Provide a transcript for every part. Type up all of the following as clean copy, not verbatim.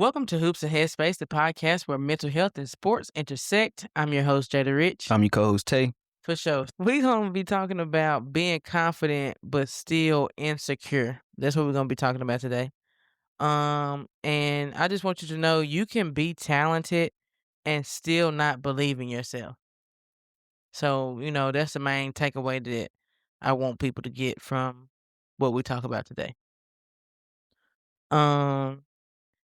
Welcome to Hoops and Headspace, the podcast where mental health and sports intersect. I'm your host, Jada Rich. I'm your co-host, Tae. For sure. We're going to be talking about being confident but still insecure. That's what we're going to be talking about today. And I just want you to know you can be talented and still not believe in yourself. So, that's the main takeaway that I want people to get from what we talk about today.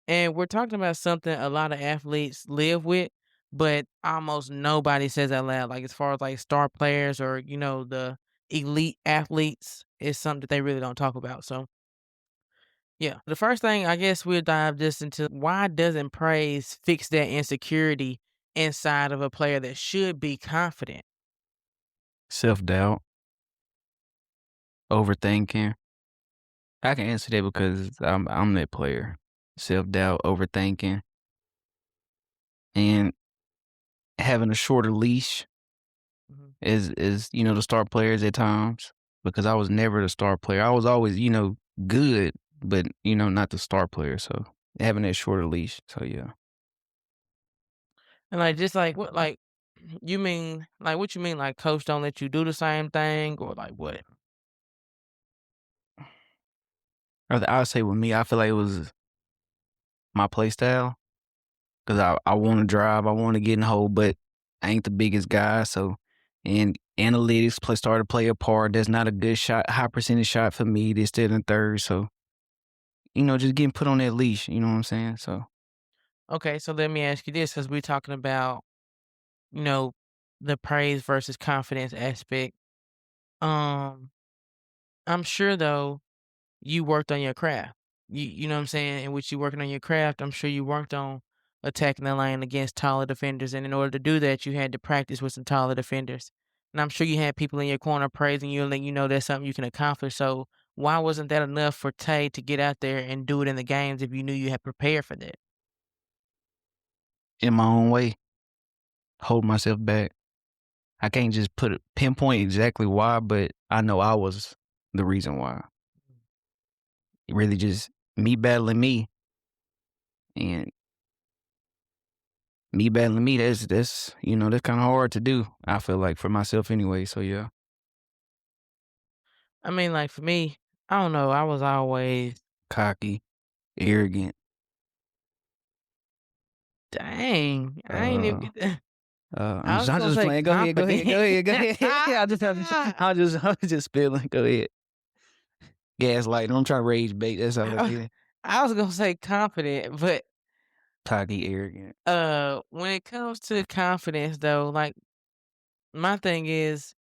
And we're talking about something a lot of athletes live with, but almost nobody says out loud. Like as far as like star players or, the elite athletes is something that they really don't talk about. So yeah. The first thing I guess we'll dive just into why doesn't praise fix that insecurity inside of a player that should be confident? Self-doubt, overthinking. I can answer that because I'm that player. Self-doubt, overthinking, and having a shorter leash Mhm. is the star players at times, because I was never the star player. I was always, good, but not the star player. So having that shorter leash. So yeah. And like just like what like you mean like what you mean like coach don't let you do the same thing or like what? I would say with me, I feel like it was my play style. Because I want to drive, I want to get in the hole, but I ain't the biggest guy. So, and analytics started to play a part. That's not a good shot, high percentage shot for me. They're still in third. So, just getting put on that leash. You know what I'm saying? So, Okay, so let me ask you this, because we're talking about, you know, the praise versus confidence aspect. Um, I'm sure though you worked on your craft. You know what I'm saying? In which you working on your craft, I'm sure you worked on attacking the lane against taller defenders. And in order to do that, you had to practice with some taller defenders. And I'm sure you had people in your corner praising you and letting you know that's something you can accomplish. So why wasn't that enough for Tay to get out there and do it in the games if you knew you had prepared for that? in my own way, hold myself back. I can't just pinpoint exactly why, but I know I was the reason why. It really just me battling me, and me battling me. That's that's kind of hard to do. I feel like for myself anyway. So yeah, I mean, like for me, I don't know. I was always cocky, arrogant. dang. I ain't even Uh, get that. I'm I just, was I'm gonna just say playing. Go ahead, go ahead, confident. go ahead, go ahead. I was just spilling. Go ahead. Gaslight. I'm trying to rage bait. That's all it is. I was gonna say confident, but Cocky, arrogant. when it comes to confidence though, like my thing is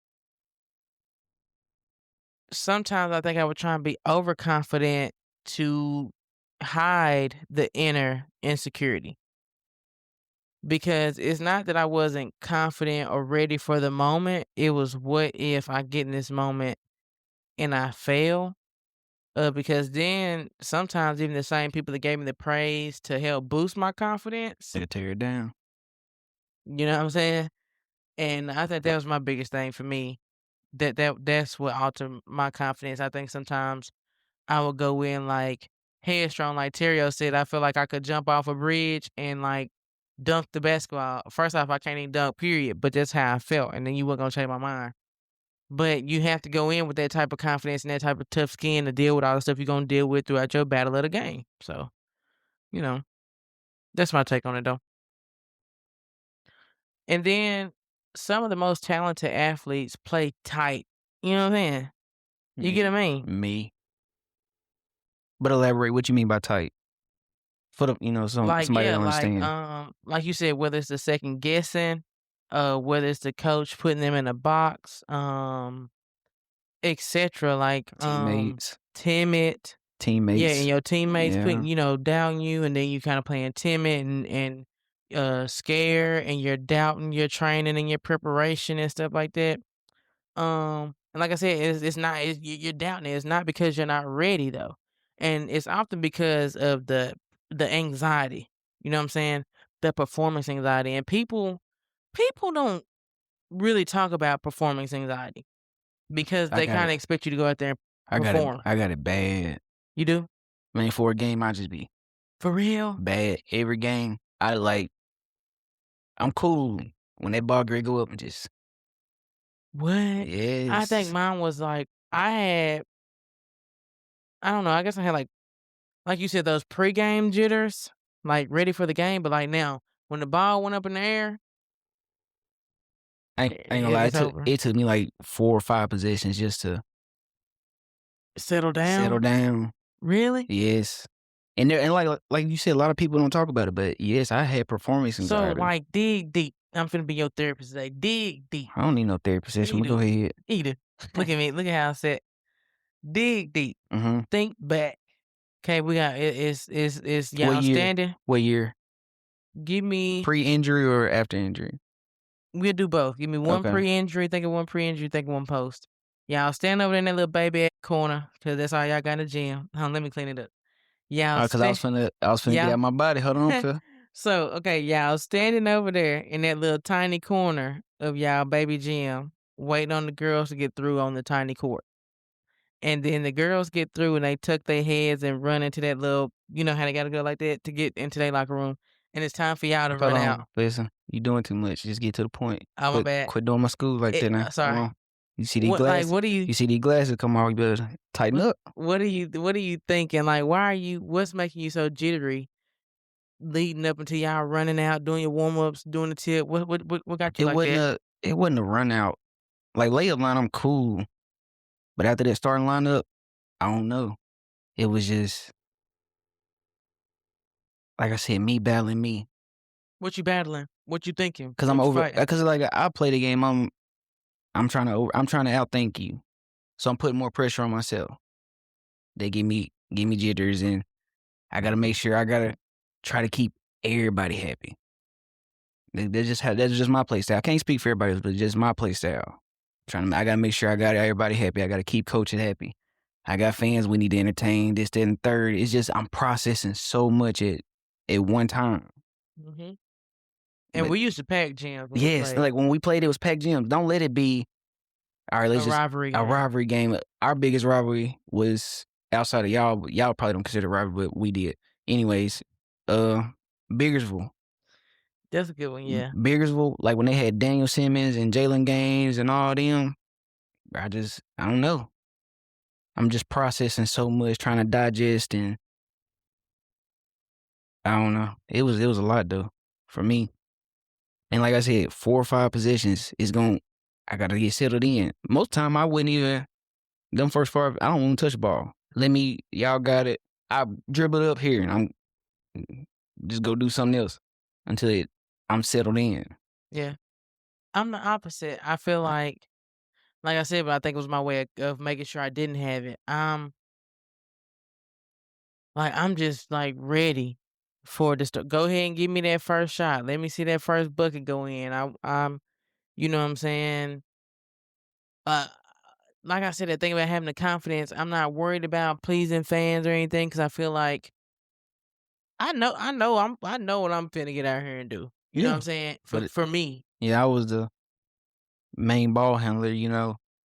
sometimes I think I would try and be overconfident to hide the inner insecurity. Because it's not that I wasn't confident or ready for the moment. It was what if I get in this moment and I fail? Because then sometimes even the same people that gave me the praise to help boost my confidence, They tear it down. you know what I'm saying? And I think that was my biggest thing for me. That's what altered my confidence. I think sometimes I would go in like headstrong, like Terrio said. I feel like I could jump off a bridge and like dunk the basketball. First off, I can't even dunk, period. But that's how I felt, and then you weren't gonna change my mind. But you have to go in with that type of confidence and that type of tough skin to deal with all the stuff you're gonna deal with throughout your battle of the game. So, you know, that's my take on it though. And then some of the most talented athletes play tight. You know what I'm saying? You get what I mean? Me. But elaborate. What you mean by tight? For the Like, somebody yeah, don't understand. like you said, whether it's the second guessing, whether it's the coach putting them in a box, etc. Like, Teammates, timid. Yeah, and teammates. your teammates putting, Yeah. down you, and then you kinda playing timid and scared, and you're doubting your training and your preparation and stuff like that. And like I said, it's not you're doubting it. It's not because you're not ready though, and it's often because of the anxiety. You know what I'm saying? The performance anxiety, and people don't really talk about performance anxiety because I they got kind it. of expect you to go out there and I got it. perform. I got it bad. You do? Man, for a game, I just be For real? bad every game. I'm cool when that ball grade go up and just What? I think yes. mine was like I don't know, I guess I had like you said, those pregame jitters, like ready for the game, but like now, when the ball went up in the air, I ain't gonna lie, it's over. it took me like 4 or 5 possessions just to Settle settle down? down. Really? Yes. And like you said, a lot of people don't talk about it, but yes, I had performance So, anxiety. like, dig deep. I'm finna be your therapist today. Dig deep. I don't need no therapy Yeah, session, you but go do. ahead. Yeah, you do. Look at me. Look at how I said, dig deep. Mhm. Think back. Okay, we got it's What y'all year? standing. What year? Give me Pre-injury or after injury? we'll do both. Give me one Okay. pre-injury, think of one pre-injury, think of one post. Y'all stand over there in that little baby ass corner, cause that's all y'all got in the gym. Hold on, let me clean it up. Y'all 'Cause stand I was finna get y'all out my body. Hold on, cuz. so okay, y'all standing over there in that little tiny corner of y'all baby gym, waiting on the girls to get through on the tiny court. And then the girls get through and they tuck their heads and run into that little, you know how they gotta go like that to get into their locker room. And it's time for y'all to Hold run out. on. Listen, you doing too much. Just get to the point. Oh my bad. Quit doing my school like that now. Hold Sorry. on. You see these glasses? What do you You see these glasses come off, you better tighten up. what are you thinking? Like why are you what's making you so jittery leading up until y'all running out, doing your warm ups, doing the tip? What got you It like wasn't that? a run out. Like layup line, I'm cool. But after that starting lineup, I don't know. It was just like I said, me battling me. What you battling? What you thinking? Cause What you fighting? like I play the game, I'm trying to outthink you. So I'm putting more pressure on myself. They give me jitters and I gotta make sure I gotta try to keep everybody happy. That's just my play style. I can't speak for everybody else, but just my play style. I gotta make sure I got everybody happy. I gotta keep coaching happy. I got fans we need to entertain, this, that, and third. It's just I'm processing so much at one time. Mhm. And But we used to pack gyms when we yes, played like when we played, it was packed gyms. Don't let it be, all right, a let's just rivalry a game. rivalry game. Our biggest rivalry was outside of y'all. Y'all probably don't consider it rivalry, but we did. Anyways, uh, Biggersville. That's a good one, yeah. Biggersville, like when they had Daniel Simmons and Jalen Gaines and all them, I don't know. I'm just processing so much, trying to digest, and I don't know. It was a lot though for me. And like I said, 4 or 5 possessions is going. I gotta get settled in. Most time I wouldn't even them first 4. I don't want to touch the ball. Y'all got it. I dribble it up here, and I'm just go do something else until I'm settled in. Yeah. I'm the opposite. I feel like I said, but I think it was my way of making sure I didn't have it. I'm just like ready for this to go ahead and give me that first shot. Let me see that first bucket go in. I'm you know what I'm saying? Uh like I said, the thing about having the confidence, I'm not worried about pleasing fans or anything because I feel like I know what I'm finna get out here and do. You know what I'm Yeah, saying? but For me. yeah, I was the main ball handler.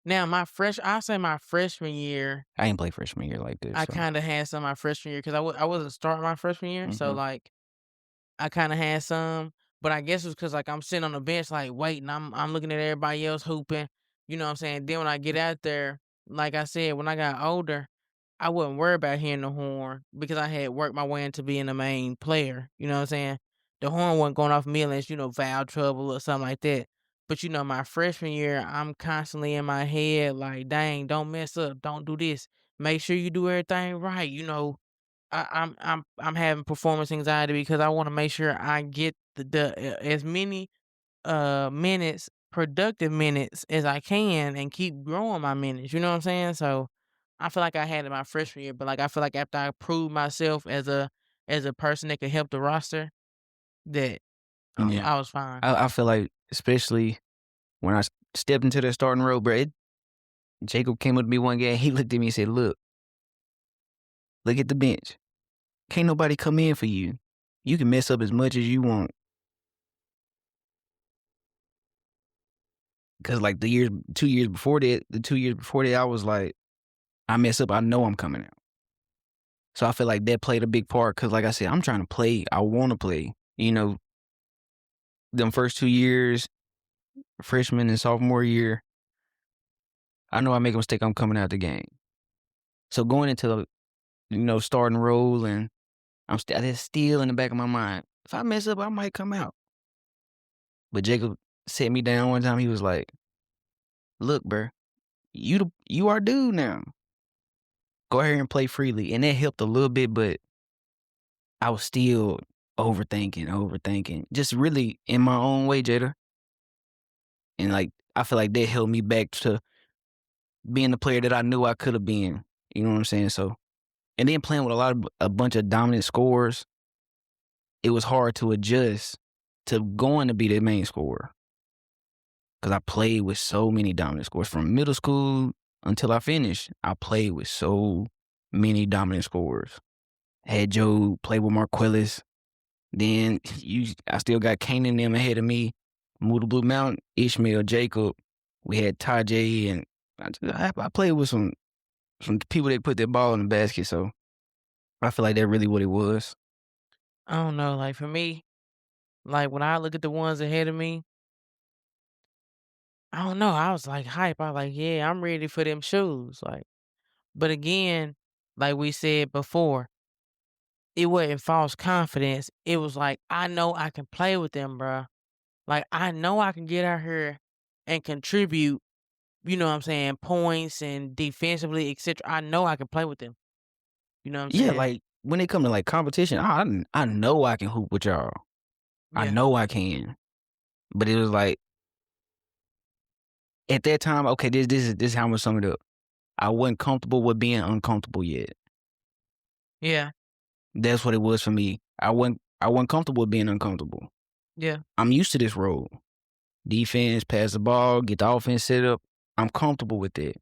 Now I say my freshman year, I ain't play freshman year like this, I so. kinda had some my freshman year because I wasn't starting my freshman year. So Mhm. like I kinda had some, but I guess it's because like, I'm sitting on the bench, like, waiting, I'm looking at everybody else hooping, you know what I'm saying? Then when I get out there, like I said, when I got older, I wouldn't worry about hearing the horn because I had worked my way into being the main player, you know what I'm saying? The horn wasn't going off me unless, foul trouble or something like that. But, my freshman year, I'm constantly in my head like, "Dang, don't mess up, don't do this, make sure you do everything right," I'm having performance anxiety because I wanna make sure I get as many, minutes, productive minutes as I can and keep growing my minutes, you know what I'm saying? So, I feel like I had it my freshman year, but, like, I feel like after I proved myself as a person that could help the roster, that, Yeah. I was fine. I feel like, especially when I stepped into that starting role, bro, Jacob came up to me one game, he looked at me and said, look at the bench. Can't nobody come in for you. You can mess up as much as you want. Cause like 2 years before that, I was like, I mess up, I know I'm coming out. So I feel like that played a big part because, like I said, I'm trying to play. I want to play. Them first 2 years, freshman and sophomore year, I know I make a mistake, I'm coming out the game. So going into the, starting role, and that's still in the back of my mind. If I mess up, I might come out. But Jacob set me down one time. He was like, "Look, bro, you are dude now. Go ahead and play freely." And that helped a little bit, but I was still overthinking, just really in my own way, Jada. And like I feel like that held me back to being the player that I knew I could have been. You know what I'm saying? So, and then playing with a bunch of dominant scorers, it was hard to adjust to going to be the main scorer because I played with so many dominant scorers from middle school until I finished. I played with so many dominant scorers. Had Joe play with Marquellis. Then I still got Kane and them ahead of me. Moved to Blue Mountain, Ishmael, Jacob. We had Tajay, and I played with some people that put their ball in the basket. So I feel like that really what it was. I don't know, like, for me, like, when I look at the ones ahead of me, I don't know, I was, like, hype. I like, "Yeah, I'm ready for them shoes," like, but again, like we said before, it wasn't false confidence. It was like, "I know I can play with them, bruh. Like, I know I can get out here and contribute, you know what I'm saying, points and defensively, etcetera. I know I can play with them." You know what I'm Yeah, saying? like when it come to like competition, I know I can hoop with y'all. I Yeah, know I can. But it was like at that time, okay, this is how I'm gonna sum it up. I wasn't comfortable with being uncomfortable yet. yeah, That's what it was for me. I wasn't comfortable with being uncomfortable. yeah, I'm used to this role. Defense, pass the ball, get the offense set up. I'm comfortable with that.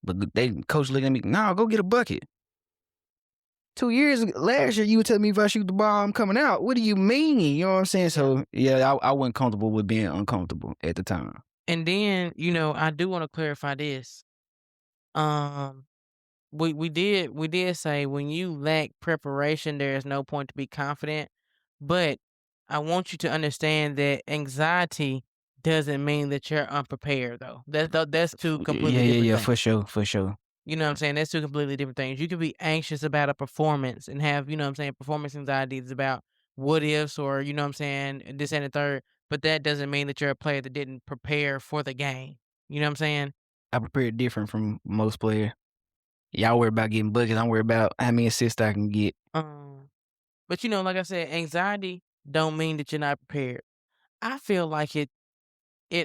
But they coach looking at me, nah, go get a bucket. 2 years last year, you would tell me if I shoot the ball, I'm coming out. What do you mean? You know what I'm saying? yeah. So yeah, I wasn't comfortable with being uncomfortable at the time. And then, I do wanna clarify this. Um, we did say when you lack preparation, there is no point to be confident, but I want you to understand that anxiety doesn't mean that you're unprepared, though. That's 2 Yeah, completely yeah, different yeah, things. for sure, for sure. You know what I'm saying? That's 2 completely different things. You could be anxious about a performance and have, you know what I'm saying, performance anxieties about what ifs or, you know what I'm saying, this and the third, but that doesn't mean that you're a player that didn't prepare for the game. You know what I'm saying? I prepared different from most players. Y'all worry about getting buckets. I'm worried about how many assists I can get. Um, but, like I said, anxiety don't mean that you're not prepared. I feel like it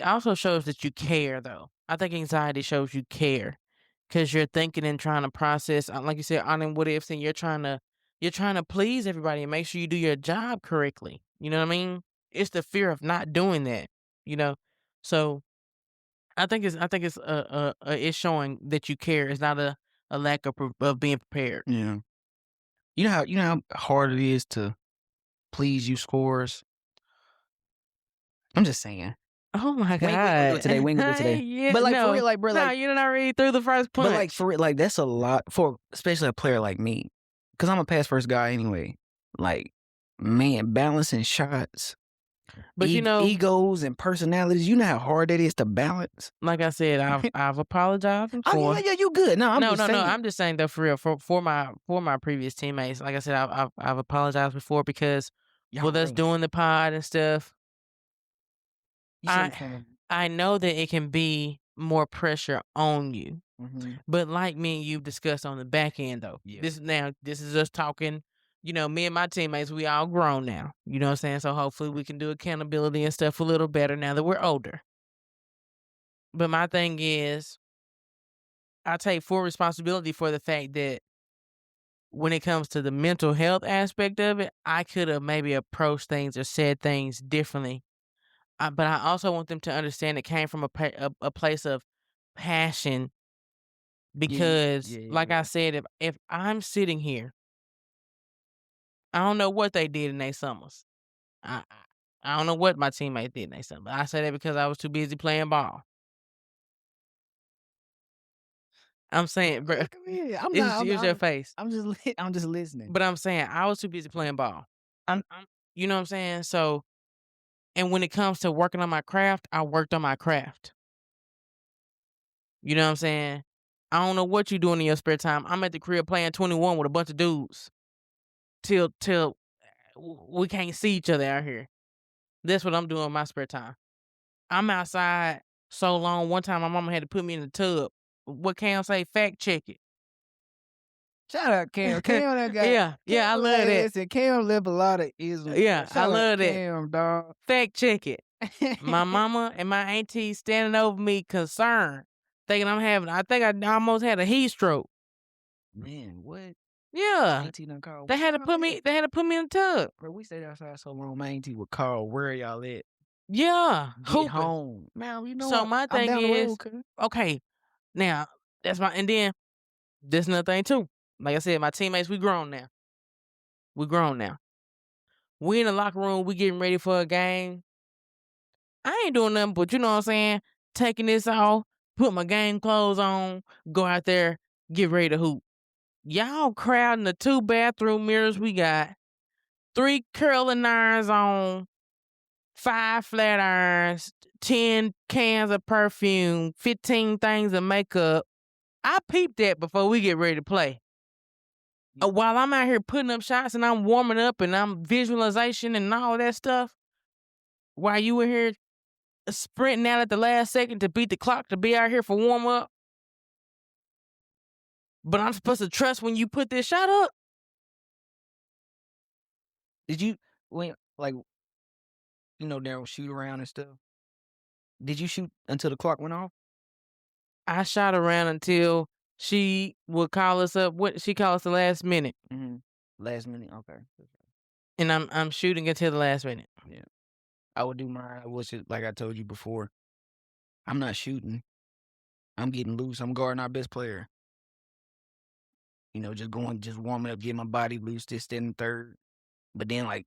also shows that you care, though. I think anxiety shows you care because 'cause you're thinking and trying to process, like you said, on and what ifs, and you're trying to please everybody and make sure you do your job correctly. You know what I mean? It's the fear of not doing that, you know? So, it's showing that you care. It's not a lack of being prepared. Yeah. You know how hard it is to please you scorers? I'm just saying. Oh my We ain't gonna do it god. today. We ain't gonna do it today. Yeah, But like for no. real, like bro, No, like you done already threw the first but like punch. for real, like that's a lot for especially a player like me. Cause I'm a pass first guy anyway. Like, man, balancing shots, But, egos and personalities. You know how hard that is to balance? like I said, I've apologized Oh yeah, before. yeah, you good. No, I'm No, just no, no, saying. I'm just saying though for real, for my previous teammates, like I said, I've apologized before because Y'all with us grown. doing the pod and stuff, You see what I'm I saying? I know that it can be more pressure on you. Mm-hmm. But like me and you discussed on the back end though, Yeah. this is us talking, me and my teammates, we all grown now. You know what I'm saying? So hopefully we can do accountability and stuff a little better now that we're older. But my thing is I take full responsibility for the fact that when it comes to the mental health aspect of it, I could have maybe approached things or said things differently. But I also want them to understand it came from a place of passion Yeah, yeah, because, yeah, yeah, like I yeah. said, if I'm sitting here, I don't know what they did in their summers. I don't know what my teammate did in their summer. I say that because I was too busy playing ball. I'm saying, bro, Look at me. I'm it's not. it's your face. I'm just listening. But I'm saying I was too busy playing ball. You know what I'm saying? So, and when it comes to working on my craft, I worked on my craft. You know what I'm saying? I don't know what you doing in your spare time. I'm at the crib playing 21 with a bunch of dudes till we can't see each other out here. That's what I'm doing in my spare time. I'm outside so long. One time my mama had to put me in the tub. What Cam say? Fact check it. Shout out Cam. Cam that guy. Yeah, I Cam, love hey, that. listen, Cam live a lot of isms, bro. Yeah, I Shout out love that. Cam, dog. Fact check it. My mama and my auntie standing over me concerned, thinking I think I almost had a heat stroke. Man, what? Yeah. Auntie done called. They had to put me in the tub. Bro, we stayed outside so long. My auntie would call. Where y'all at? Yeah. Get Hooping. home. Man, you know So what? my I'm thing down the is, road, cuz. okay, now that's and then this another thing too. Like I said, my teammates, we grown now. We grown now. We in the locker room, we getting ready for a game. I ain't doing nothing but, you know what I'm saying, taking this off, put my game clothes on, go out there, get ready to hoop. Y'all crowding the 2 bathroom mirrors we got, 3 curling irons on, 5 flat irons, 10 cans of perfume, 15 things of makeup. I peeped that before we get ready to play. While I'm out here putting up shots and I'm warming up and I'm visualization and all that stuff, while you in here sprinting out at the last second to beat the clock to be out here for warm up. But I'm supposed to trust when you put this shot up. Did you Daryl shoot around and stuff? Did you shoot until the clock went off? I shot around until she would call us up. What she called us the last minute. Mm-hmm. Last minute, okay. And I'm shooting until the last minute. Yeah, I would do mine. I was just like I told you before. I'm not shooting. I'm getting loose. I'm guarding our best player. You know, just warming up, getting my body loose, just in third. But then like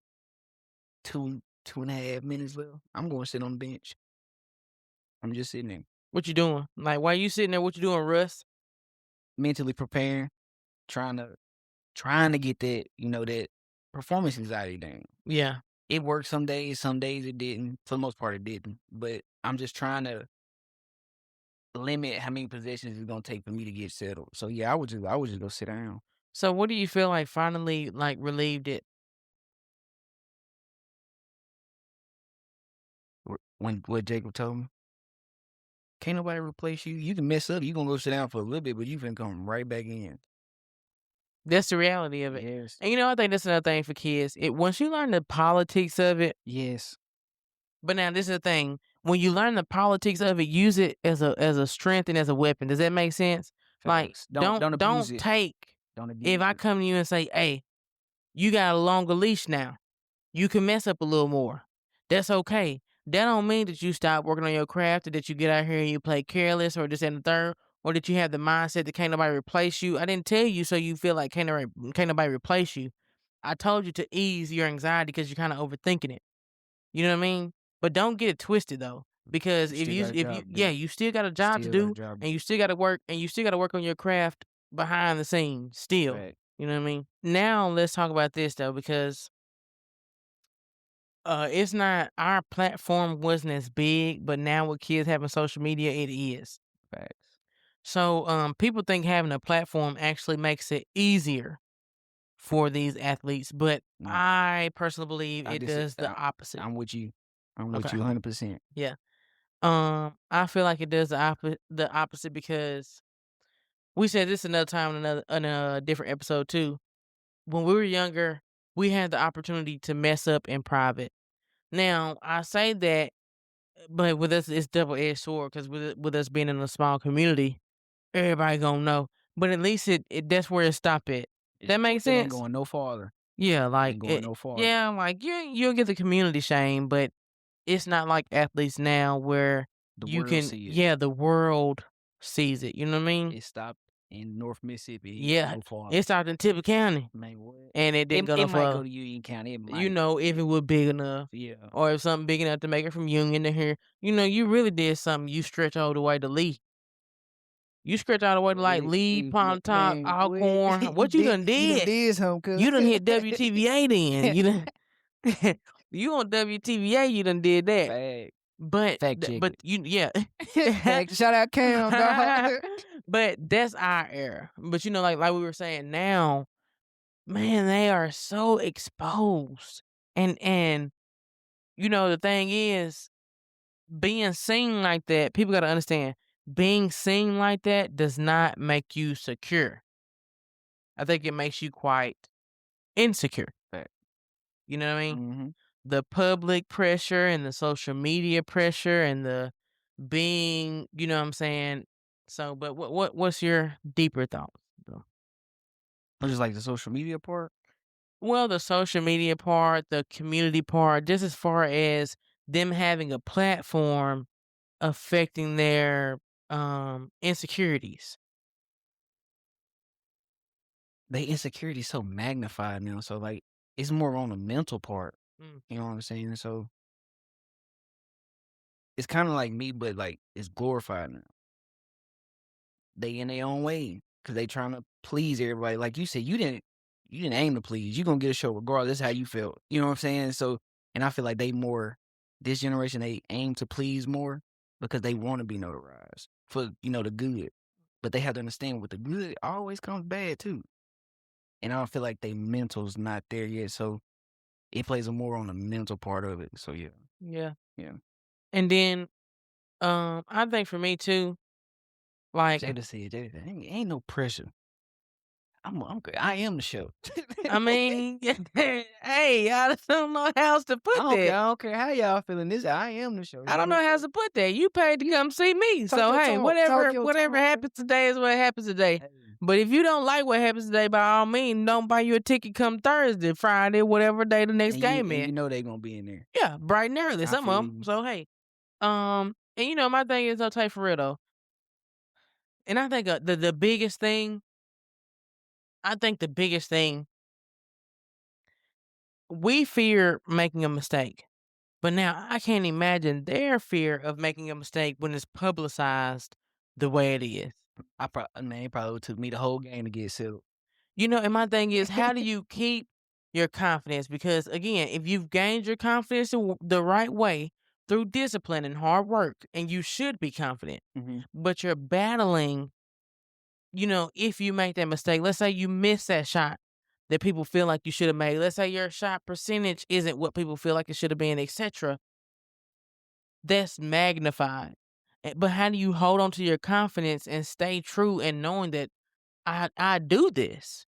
2.5 minutes left, I'm going to sit on the bench. I'm just sitting there. What you doing? Like, why you sitting there? What you doing, Russ? Mentally preparing, trying to get that, that performance anxiety down. Yeah. It worked some days it didn't. For the most part, it didn't. But I'm just trying to limit how many possessions it's gonna take for me to get settled. So yeah, I would just go sit down. So what do you feel like finally relieved it? When what Jacob told me, can't nobody replace you. You can mess up. You gonna go sit down for a little bit, but you can come right back in. That's the reality of it. Yes. And I think that's another thing for kids. Once you learn the politics of it. Yes. But now this is the thing. When you learn the politics of it, use it as a strength and as a weapon. Does that make sense? Facts. Like Don't abuse it. take Don't abuse if I come to you and say, hey, you got a longer leash now. You can mess up a little more. That's okay. That don't mean that you stop working on your craft or that you get out here and you play careless or this and the third, or that you have the mindset that can't nobody replace you. I didn't tell you so you feel like can't nobody replace you. I told you to ease your anxiety because you're kind of overthinking it. You know what I mean? But don't get it twisted though, because you still got a job to do, and you still got to work, and you still got to work on your craft behind the scenes still. Right. You know what I mean? Now let's talk about this though, because it's not, our platform wasn't as big, but now with kids having social media, it is. Facts. So people think having a platform actually makes it easier for these athletes, but No. I personally believe it does the opposite. I'm with you. I'm Okay. with you 100%. Yeah. I feel like it does the opposite because we said this another time in a different episode too. When we were younger, we had the opportunity to mess up in private. Now, I say that, but with us, it's double-edged sword because with us being in a small community, everybody gonna know. But at least that's where it stopped at. That makes sense? It ain't going no farther. Yeah, like ain't going no farther. Yeah, like you'll get the community shame, but it's not like athletes now where The you world can see it. Yeah, the world sees it. You know what I mean? It stopped in North Mississippi. Yeah, no farther. it stopped in Tippah County. Man, what? And it didn't go no It might further. go to Union County. It might. If it was big enough. Yeah. Or if something big enough to make it from Union to here. You really did something. You stretch all the way to Lee. You scratch all the way to like Really? lead, palm top, Man, what? Alcorn. What you done You done did? did something, cuz. You done hit WTVA then. You done you on WTVA, you done did that. Fact. But Fact check but it. you yeah. Fact. Shout out Cam, dog. But that's our era. But like we were saying now, man, they are so exposed. And the thing is, being seen like that, people gotta understand, being seen like that does not make you secure. I think it makes you quite insecure. Fact. You know what I mean? Mhm. The public pressure and the social media pressure and the being, you know what I'm saying? So, but what's your deeper thoughts though? I just like the social media part. Well, the social media part, the community part, just as far as them having a platform affecting their insecurities. They insecurity is so magnified now. So like it's more on the mental part. Mm, You know what I'm saying? So it's kind of like me, but like it's glorified now. They in their own way because they trying to please everybody. Like you said, you didn't aim to please. You gonna get a show regardless how you felt. You know what I'm saying? So, and I feel like this generation, they aim to please more because they want to be notarized for the good. But they have to understand with the good always comes bad too. And I don't feel like they mental's not there yet. So it plays a more on the mental part of it. So yeah, yeah. yeah. And then I think for me too, like Jada said, ain't no pressure. I'm good. I am the show. I mean, hey, I don't know how else to I put don't care. that. I don't care how y'all feeling. This I am the show. I You don't know know what how I'm else to put that. You paid to come see me. saying? Talk So your hey, talk. Talk your whatever talk. happens today is what happens today. Hey, But if you don't like what happens today, by all means, don't buy you a ticket come Thursday, Friday, whatever day the next game and is. you know they gonna be in there. Yeah, bright and early, I some of feel them. you. So hey, and my thing is, I'll tell you for real though. And I think the biggest thing, we fear making a mistake. But now I can't imagine their fear of making a mistake when it's publicized the way it is. It probably would took me the whole game to get settled. And my thing is, how do you keep your confidence? Because again, if you've gained your confidence the right way through discipline and hard work, and you should be confident, Mhm. but you're battling, if you make that mistake, let's say you miss that shot that people feel like you should have made. Let's say your shot percentage isn't what people feel like it should have been, etc. That's magnified. But how do you hold on to your confidence and stay true and knowing that I do this?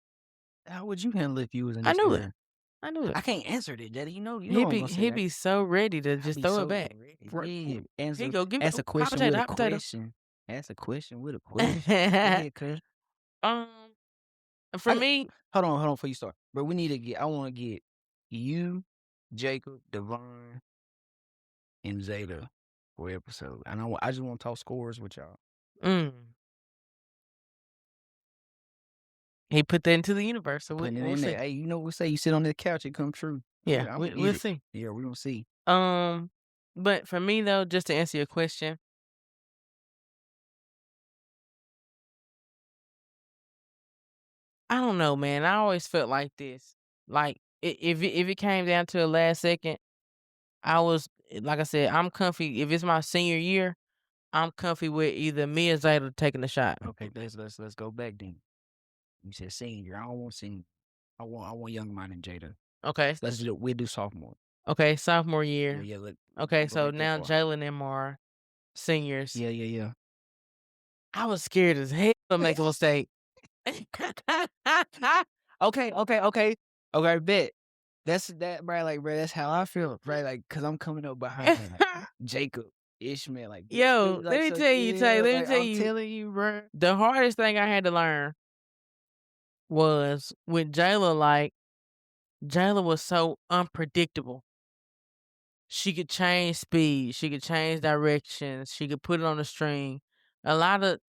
How would you handle if you was in I this knew it. era? I knew it. I can't answer that, Daddy. You know He'd what I'm be gonna say. he'd be so ready to I just be throw it so back. ready. For Yeah. Here you Answer go, give it ask a hot question potato, with a hot potato. question. Ask a question with a question. Go ahead, cuz. um, for I me, hold on before you start. But I wanna get you, Jacob, Devon, and Zeta for episode. And I just want to talk scores with y'all. mm, he put that into the universe, so Putting it we'll in see. there. Hey, you know what say? You sit on the couch, it come true. Yeah, I'm gonna we'll get it. see. Yeah, we gonna see. But for me though, just to answer your question, I don't know, man. I always felt like this. Like if it came down to the last second, like I said, I'm comfy. If it's my senior year, I'm comfy with either me or Zeta taking the shot. Okay, let's go back then. You said senior. I don't want senior. I want young mind and Jada. Okay. We'll do sophomore. Okay, sophomore Yeah, year. yeah. Okay, Don't go so back that now far. Jalen and them are seniors. Yeah. I was scared as hell to make a mistake. Okay, bet. That's that, bro. Like, bro, that's how I feel, right? Like, cause I'm coming up behind like Jacob, Ishmael, like this Yo, dude, let like me so. tell you, Tay. Yeah, Let me like tell I'm you, telling you, bro. the hardest thing I had to learn was with Jayla. Like Jayla was so unpredictable. She could change speed. She could change directions. She could put it on the string. A lot of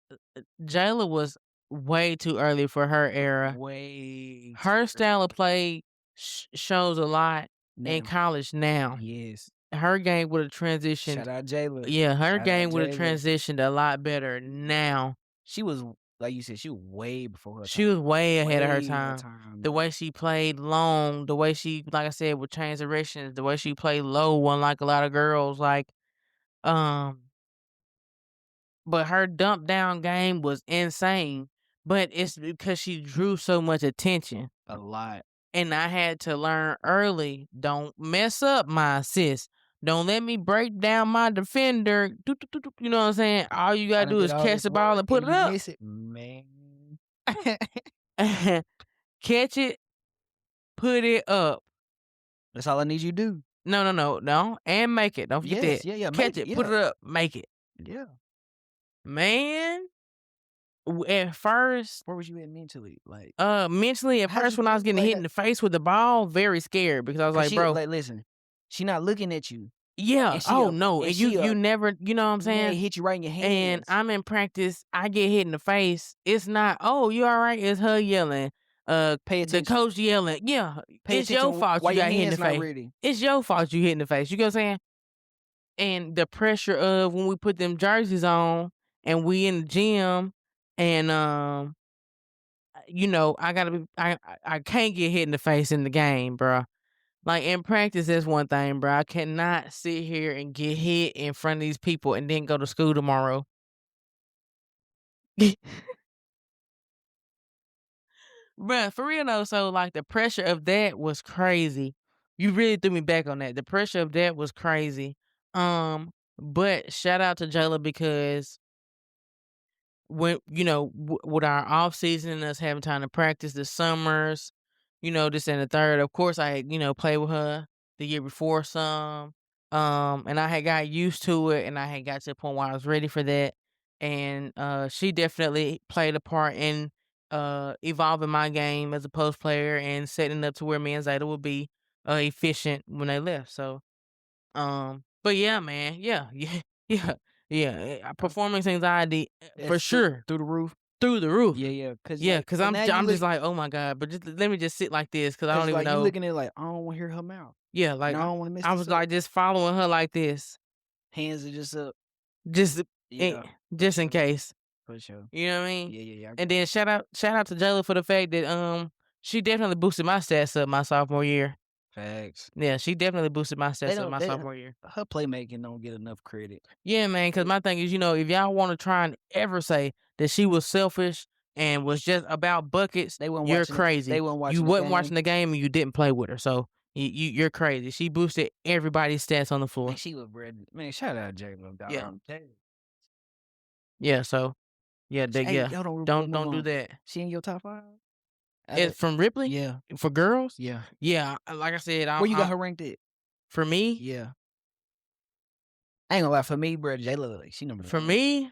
Jayla was way too early for her era. Way too Her style of play shows a lot in now. college now. Yes. Her game would have transitioned. Shout out Jayla. Yeah, her Shout out game would have Jayla. transitioned a lot better now. she was like you said, she was way before her She was time. way ahead of her Way her time. time. The way she played long, the way she, like I said, would change directions, the way she played low, unlike a lot of girls, like, um, but her dump down game was insane. But it's because she drew so much attention. A lot. And I had to learn early, don't mess up my assist. Don't let me break down my defender. You know what I'm saying? All you I gotta done do did is all catch this the ball work and put and it you up. miss it, man. Catch it, put it up. That's all I need you to do. No, and make it. Don't forget Yes, that. yeah, Catch make it, it, put yeah. it up, make it. Yeah. Man, at first, Where was you at mentally? Like, mentally, at how'd first you when I do was getting like hit in the face with the ball, very scared because I was 'cause like, she bro, like, listen, she not looking at you, yeah, and she oh no, and and you never, you know what I'm man, saying? hit you right in your And hands. I'm in practice, I get hit in the face. It's not, oh, you all right? It's her yelling. Pay The attention. coach yelling. Yeah, Pay it's your attention fault why you your got hit in the hands not face. ready. It's your fault you hit in the face. You get what I'm saying? And the pressure of when we put them jerseys on and we in the gym and I gotta be I can't get hit in the face in the game, bro. Like in practice, that's one thing, bro. I cannot sit here and get hit in front of these people and then go to school tomorrow. Bruh, for real though, so, like, the pressure of that was crazy. You really threw me back on that. The pressure of that was crazy. But shout out to Jayla because when with our off season and us having time to practice the summers, this and the third. Of course, I had, played with her the year before some, and I had got used to it, and I had got to the point where I was ready for that, and she definitely played a part in evolving my game as a post player and setting it up to where me and Zeta would be efficient when they left. So but yeah, man, yeah, yeah, performance anxiety for It's sure through the roof. through the roof. Yeah, cause Yeah, like, because cause I'm now you I'm look, just like, oh my god, but just let me just sit like this because I don't cause even like you know. looking at it like I don't want to hear her mouth, Yeah, and like I don't want to mess I this was up. like just following her like this, Hands are just up. just eh, Yeah, for just in sure, case. for sure. You know what I mean? Yeah. And then shout out to Jayla for the fact that she definitely boosted my stats up my sophomore year. Facts. Yeah, she definitely boosted my They stats up don't. my They sophomore year. her playmaking don't get enough credit. Yeah, man. Because my thing is, if y'all wanna try and ever say that she was selfish and was just about buckets, They weren't you're watching it. They crazy. weren't You watching the wasn't game. watching the game and you didn't play with her, so you're crazy. She boosted everybody's stats on the Man, floor. she was ready. Man, shout out Jalen, Yeah. dog. Yeah, so, yeah, Hey, yeah. hold on, real quick. Don't Move do on. that. She in your top 5? It's from Ripley? Yeah, For girls? yeah. Yeah, like I said, Where you got I her ranked at? for me Yeah. I ain't gonna lie, for me, bro, Jayla, like, she number for 1. me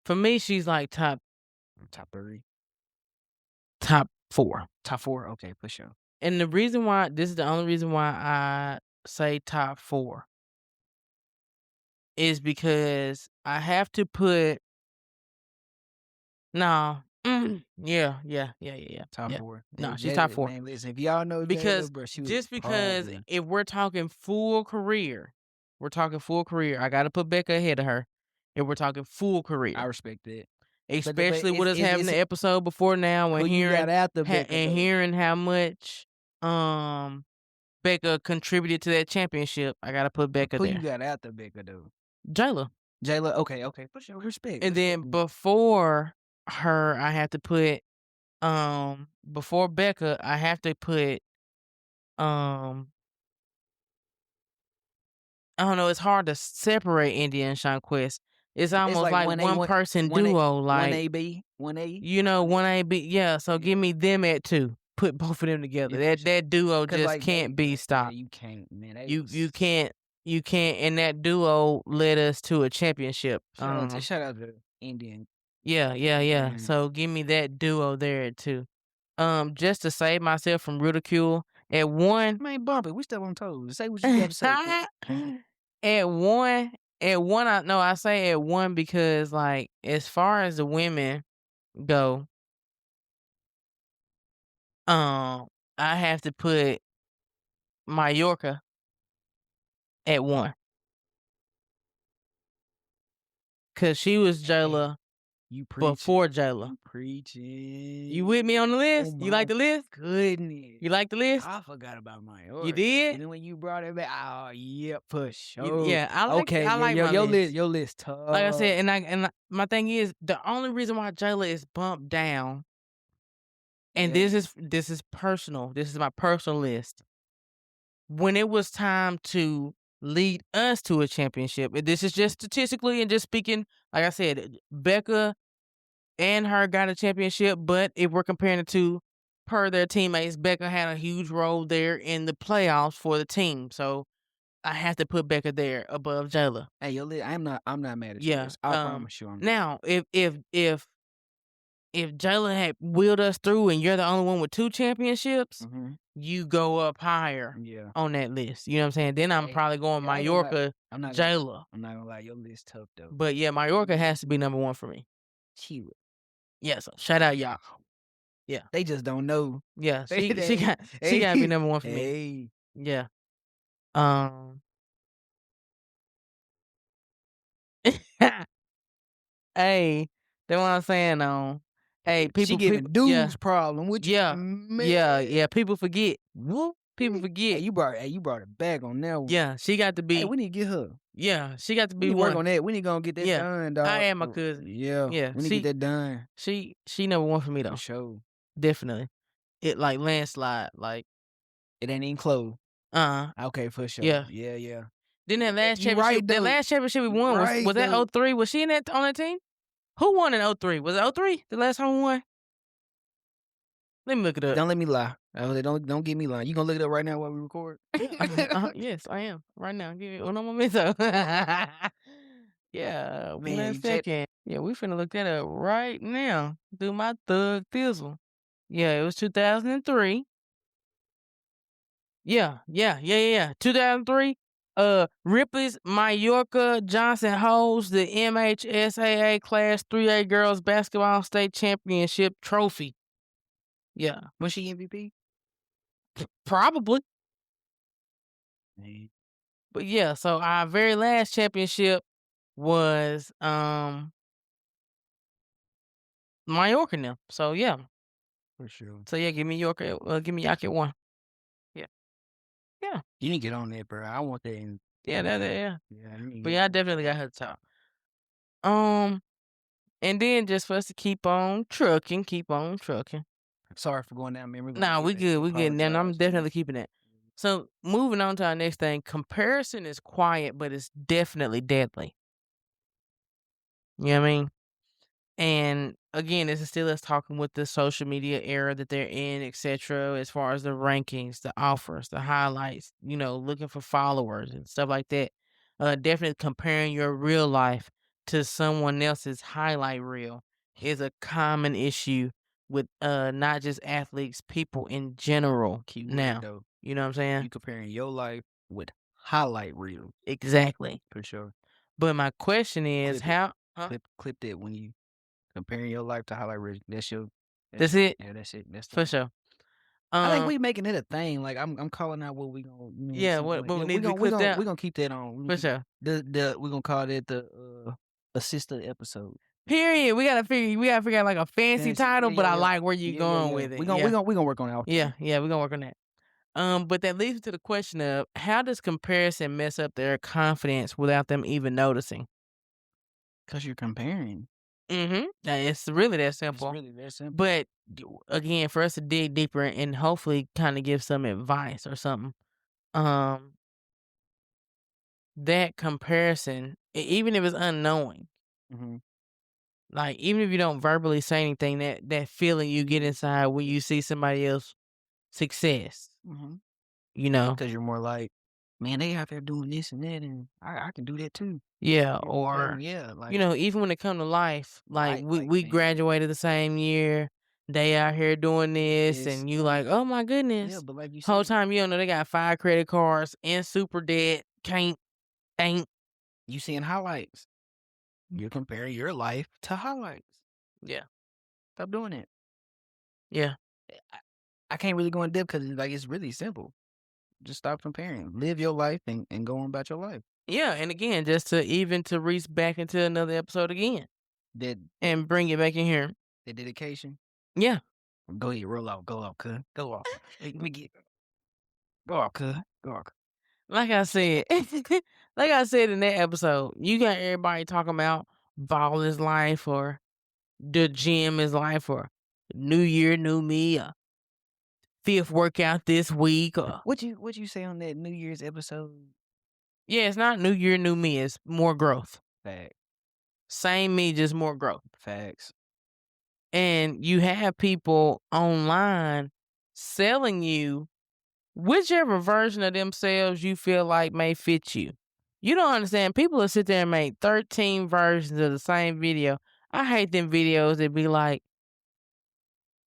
for me, she's like Top 3. top 4. Top 4? Okay, for sure. And the reason why this is the only reason why I say top 4 is because I have to put no. Yeah. Top Yeah. 4. No, she's top Jayla, 4. man, listen, if y'all know Jayla, Because bro, she was because balling. if we're talking full career, I gotta put Becca ahead of her. If we're talking full I career. respect that. But Especially with us having the episode before now who and you got after Becca, though? hearing how much Becca contributed to that championship. I gotta put Becca Who you there. got after Becca, though? Jayla. Jayla, okay, for sure, respect. And then before her, I have to put before Becca, I have to put um I don't know, it's hard to separate India and Shanquest. It's It's almost like like 1A, one person 1A, duo, like 1AB, 1A, 1AB. Yeah, so give yeah, me them at 2. Put both of them together. yeah, for sure. That duo 'Cause, just like, they can't be man, stopped. you can't, man, they You was can't, and that duo led us to a championship. shout out to Indian, Yeah. man. So give me that duo there too. Just to save myself from ridicule, at 1 Man, bump it, we still on toes. Say what you got to say, man. at 1 I say at 1 because, like, as far as the women go, I have to put Mallorca at 1. 'cause she was Hey, Jayla you preaching. before Jayla. You You preaching. with me on the Oh list? You like my the list? goodness. You like the list? I forgot about my You org. did? And then when you brought it back, oh yeah, for You sure. yeah, Okay, I like my list. your list Like I tough. said, my thing is, the only reason why Jayla is bumped down, and Yeah. this is personal, this is my personal list. When it was time to lead us to a championship, and this is just statistically and just speaking, like I said, Becca and her got a championship, but if we're comparing the two per their teammates, Becca had a huge role there in the playoffs for the team. So I have to put Becca there above Jayla. Hey, your list. I'm not mad at your Yeah. list. I promise you I'm not. Now if Jayla had wheeled us through and you're the only one with 2 championships, Mm-hmm. you go up higher Yeah. on that list. You know what I'm saying? Then I'm Hey, probably going yeah, I ain't gonna lie. Mallorca, Jayla. I'm not gonna lie, your list tough though. But yeah, Mallorca has to be number 1 for me. She Yeah, so shout out y'all. Yeah. they just don't know. Yeah, They she gotta be hey, number 1 for me. hey. Yeah. Um Hey, that's what I'm saying, hey, She giving yeah, dudes problem. What you yeah, yeah, man? yeah, people forget. Whoop. People forget. Hey, you brought it back on that one. Yeah, she got to Hey, be we need to get her. yeah, she got to We be need to work 1. on that. We need to go get that Yeah, done, I dog. am my cousin. Yeah, Yeah, we need to get that done she number 1 for me for though, sure. definitely. It like landslide, like, It ain't even close. uh Okay, for sure. yeah. Yeah, yeah. Then You right that though. last championship we You won right was that though. '03? Was she in that on that team? Who won in '03? Was it '03? The last time we won? Let me look it up. Don't let me lie. Don't get me lying. You gonna look it up right now while we record? Yes, I am. Right now. Give me one momento. Yeah, Man, 1 you check. second. Yeah, we finna look that up right now. Do my thug thizzle. Yeah, it was 2003. Yeah. 2003. Ripley's Mallorca Johnson holds the MHSAA Class 3A Girls Basketball State Championship trophy. Yeah, Was she MVP? probably. Man, But yeah, so our very last championship was Mallorca now. So yeah. for sure. So yeah, give me York at 1. Yeah. Yeah. You need to get on that, bro. I want that. Yeah, yeah. Yeah, I need to But get yeah, I on. definitely got her top. Um, and then just for us to keep on trucking, keep on trucking. Sorry for going down memory lane Nah, with we that. good. I We getting there. And I'm apologize, man. definitely keeping that. So moving on to our next thing. Comparison is quiet, but it's definitely deadly. You know what I mean? And again, this is still us talking with the social media era that they're in, etc. As far as the rankings, the offers, the highlights, looking for followers and stuff like that. Definitely comparing your real life to someone else's highlight reel is a common issue with not just athletes, people in general Keyword now. though. You know what I'm saying? You comparing your life with highlight reel Exactly. for sure. But my question is Clip it. how huh? Clip that when you comparing your life to highlight reel. That's it? That's it. That's the For one. sure. I think Um we making it a thing. Like I'm calling out what we gonna yeah, see what yeah, would need to be clipped out? we gonna keep that on. For sure. The we gonna call that the assistant episode. Period. We gotta figure out like a fancy title, but Yeah, I yeah. like where you Yeah, yeah, going yeah. with it. Yeah. We gonna work on it off camera. Yeah, we're gonna work on that. But that leads me to the question of how does comparison mess up their confidence without them even noticing? Cause you're comparing. It's really that It's simple. really that simple. But again, for us to dig deeper and hopefully kind of give some advice or something, um, that comparison, even if it's unknowing, Mhm. like even if you don't verbally say anything, that feeling you get inside when you see somebody else success, Mhm. you know? Cause you're more like, man, they out there doing this and that, and I can do that too. Yeah, You know what I'm saying? or Yeah, like even when it come to life, like like we man, graduated the same year, they out here doing this, this and you like, oh my yeah, goodness. but like you Whole said, time you don't know they got 5 credit cards in super debt, can't, ain't. you seeing highlights. You're comparing your life to highlights. Yeah, Stop doing it. yeah, I, I can't really go in depth because like it's really simple. Just stop comparing. Live your life and go on about your life. Yeah, and again, just to reach back into another episode again That and bring it back in here. that dedication. Yeah. Go ahead, roll out, go off, cuz. Go off. Let me get go off, cuz. Go off. Like I said, like I said in that episode, you got everybody talking about ball is life or the gym is life or new year, new me, or fifth workout this week or What you say on that New Year's episode? yeah, it's not new year, new me, it's more growth. Fact, Same me, just more growth. facts. And you have people online selling you whichever version of themselves you feel like may fit you. You don't understand. People will sit there and make 13 versions of the same video. I hate them videos that be like,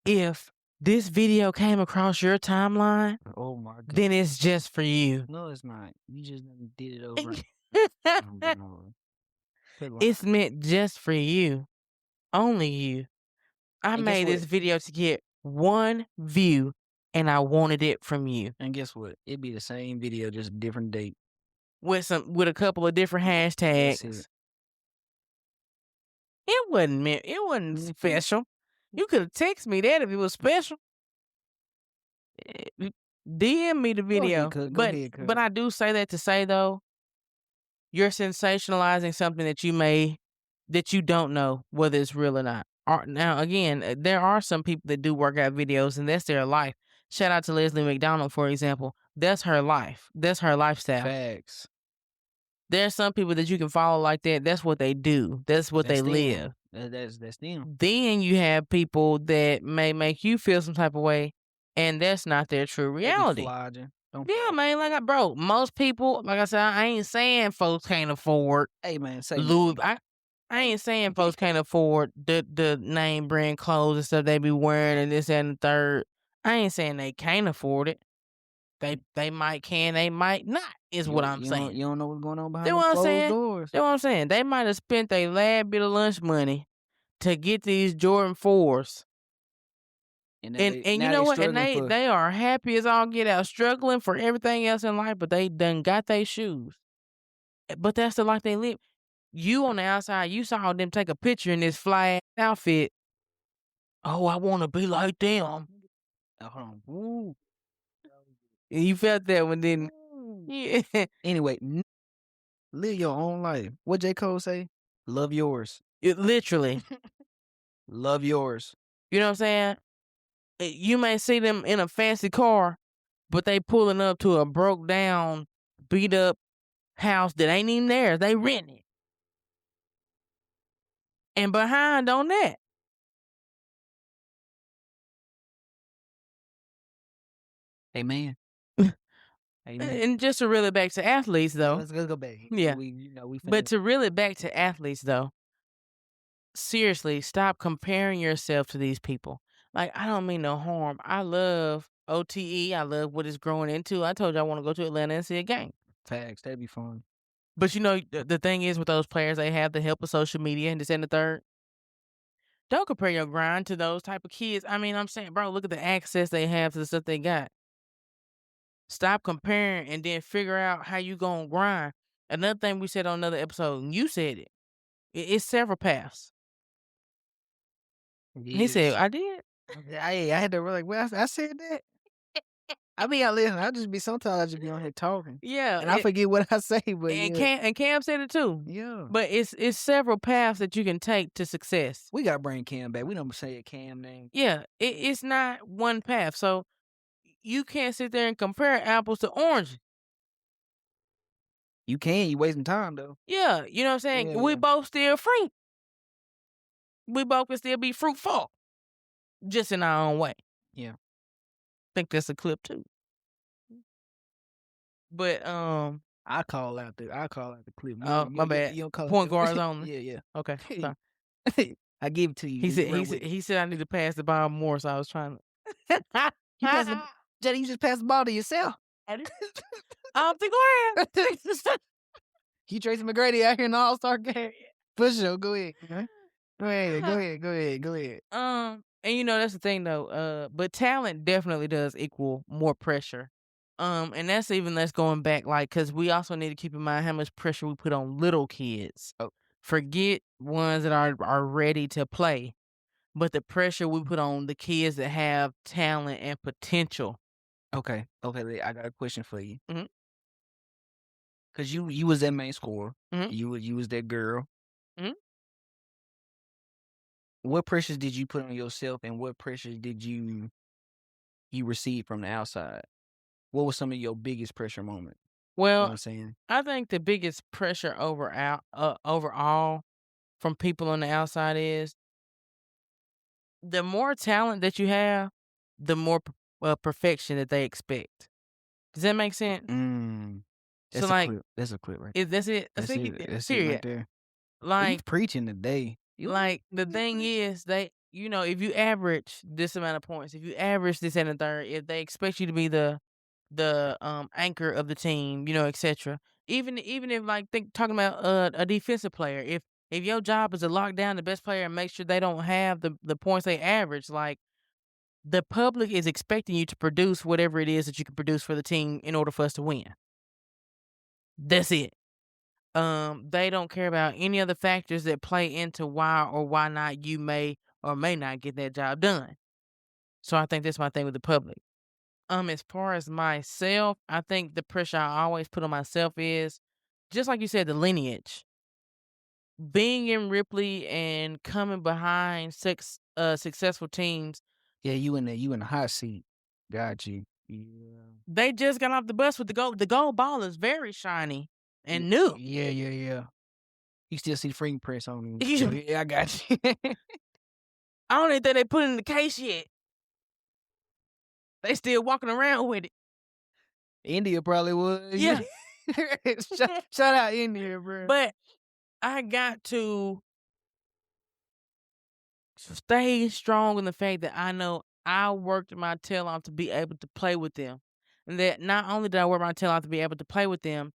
if this video came across your timeline, Oh my god. then it's just for you. No, it's not. You just done did it over. and over. It's meant just for you. Only you. I And guess made this what? video to get one view and I wanted it from you. And guess what? It'd be the same video, just a different date. With a couple of different That's hashtags. it. It wasn't special. You could have texted me that if it was special. DM me the video. Go but ahead, cuz. but I do say that to say though, you're sensationalizing something that you don't know whether it's real or not. Now again, there are some people that do workout videos and that's their life. Shout out to Leslie McDonald, for example. That's her life. That's her lifestyle. Facts. There's some people that you can follow like that. That's what they do. That's what they them. live. That's them. Then you have people that may make you feel some type of way, and that's not their true reality. Yeah, man. Bro, most people, like I said, I ain't saying folks can't afford. Hey, man, say Louis. I ain't saying folks can't afford the name brand clothes and stuff they be wearing and this and the third. I ain't saying they can't afford it. They might can, they might not. Is what I'm saying. You don't know what's going on behind That's those what I'm closed saying. doors. That's what I'm saying. They might have spent their last bit of lunch money to get these Jordan 4s. And you know what? And they are happy as all get out, struggling for everything else in life, but they done got their shoes. But that's the life they live. You on the outside, you saw them take a picture in this fly outfit. Oh, I want to be like them. Woo. You felt that one, didn't you? Yeah. Anyway, live your own life. What J. Cole say? Love yours. Literally. Love yours. You know what I'm saying? You may see them in a fancy car, but they pulling up to a broke down, beat up house that ain't even theirs. They rent it. And behind on that. Amen. Amen. And just to reel it back to athletes, though. Let's go back. Yeah. We but to reel it back to athletes, though, seriously, stop comparing yourself to these people. Like, I don't mean no harm. I love OTE. I love what it's growing into. I told you I want to go to Atlanta and see a game. Facts. That'd be fun. But you know, the thing is with those players, they have the help of social media and this and the third. Don't compare your grind to those type of kids. I mean, I'm saying, bro, look at the access they have to the stuff they got. Stop comparing and then figure out how you gonna grind. Another thing we said on another episode, and you said it. It's several paths. He said, I did. I had to like, well, I said that. I mean, I listen. I just be sometimes I just be on here talking. Yeah, and I forget what I say. But Cam said it too. Yeah, but it's several paths that you can take to success. We gotta bring Cam back. We don't say a Cam name. Yeah, it's not one path. So you can't sit there and compare apples to oranges. You can. You wasting time though. Yeah, you know what I'm saying. We both still fruit. We both can still be fruitful, just in our own way. Yeah. Think that's a clip too. But I call out the clip. Oh, my bad. You don't call Point guards only. Yeah. Okay. I give it to you. He said I need to pass the ball more, so I was trying to. Jada, you just passed the ball to yourself. I'm the grand. You Tracy McGrady out here in the All-Star game. For sure. Go ahead. Go ahead. And you know that's the thing though. But talent definitely does equal more pressure And that's even less going back, like, cause we also need to keep in mind how much pressure we put on little kids. Oh, Forget ones that are ready to play, but the pressure we put on the kids that have talent and potential. okay, okay. I got a question for you. Mhm, 'Cause you was that main scorer. mhm, You was that girl. mhm. What pressures did you put on yourself, and what pressures did you receive from the outside? What was some of your biggest pressure moment? You know what Well, I'm saying? I think the biggest pressure overall from people on the outside is the more talent that you have, the more perfection that they expect. Does that make sense? Mm. So, That's a like, clip. That's a clip right if that's it, that's That's it, it. That's it right period. there. Oh, you Like, preaching today. the You thing preaching. is, if you average this amount of points, if you average this and a third, if they expect you to be the anchor of the team, etc. Even if like think talking about a defensive player, if your job is to lock down the best player and make sure they don't have the points they average, like the public is expecting you to produce whatever it is that you can produce for the team in order for us to win. That's it. They don't care about any other factors that play into why or why not you may or may not get that job done. So I think that's my thing with the public. As far as myself, I think the pressure I always put on myself is just like you said, the lineage. Being in Ripley and coming behind successful teams, Yeah, you in the hot seat. Got you. Yeah. they just got off the bus with the gold. The gold ball is very shiny and new. Yeah, yeah, yeah. You still see free press on him. I Yeah, I got you. don't even think they put it in the case yet. They still walking around with it. India probably was. Yeah. Shout out India, bro. But I got to stay strong in the fact that I know I worked my tail off to be able to play with them. And that not only did I work my tail off to be able to play with them,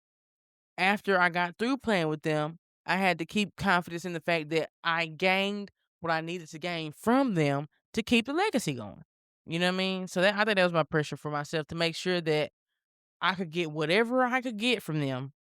after I got through playing with them, I had to keep confidence in the fact that I gained what I needed to gain from them to keep the legacy going. You know what I mean? So I think that was my pressure for myself to make sure that I could get whatever I could get from them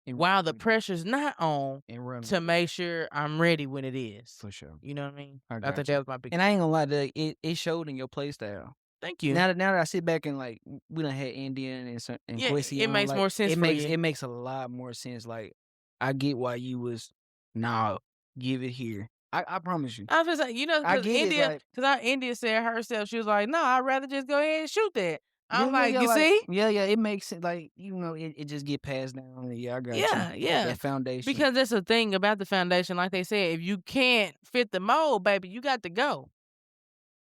And while the pressure's not on run to make sure I'm ready when it is. for sure. You know what I mean? I I think got that you. was my big And I ain't gonna lie, it showed in your play style. thank you. Now that I sit back and like we done had Indian and Yeah, Quincy it on, makes like more sense for you. it makes a lot more sense. Like I get why you was nah, give it here. I promise you. I was just like, I because get it. Like our India said herself, she was like, "No, I'd rather just go ahead and shoot that." I yeah, was yeah, like, yeah. "You Like see?" yeah, yeah. It makes it like it just get passed down. Yeah, I got you. Yeah, yeah. That foundation. Because that's the thing about the foundation, like they said, if you can't fit the mold, baby, you got to go.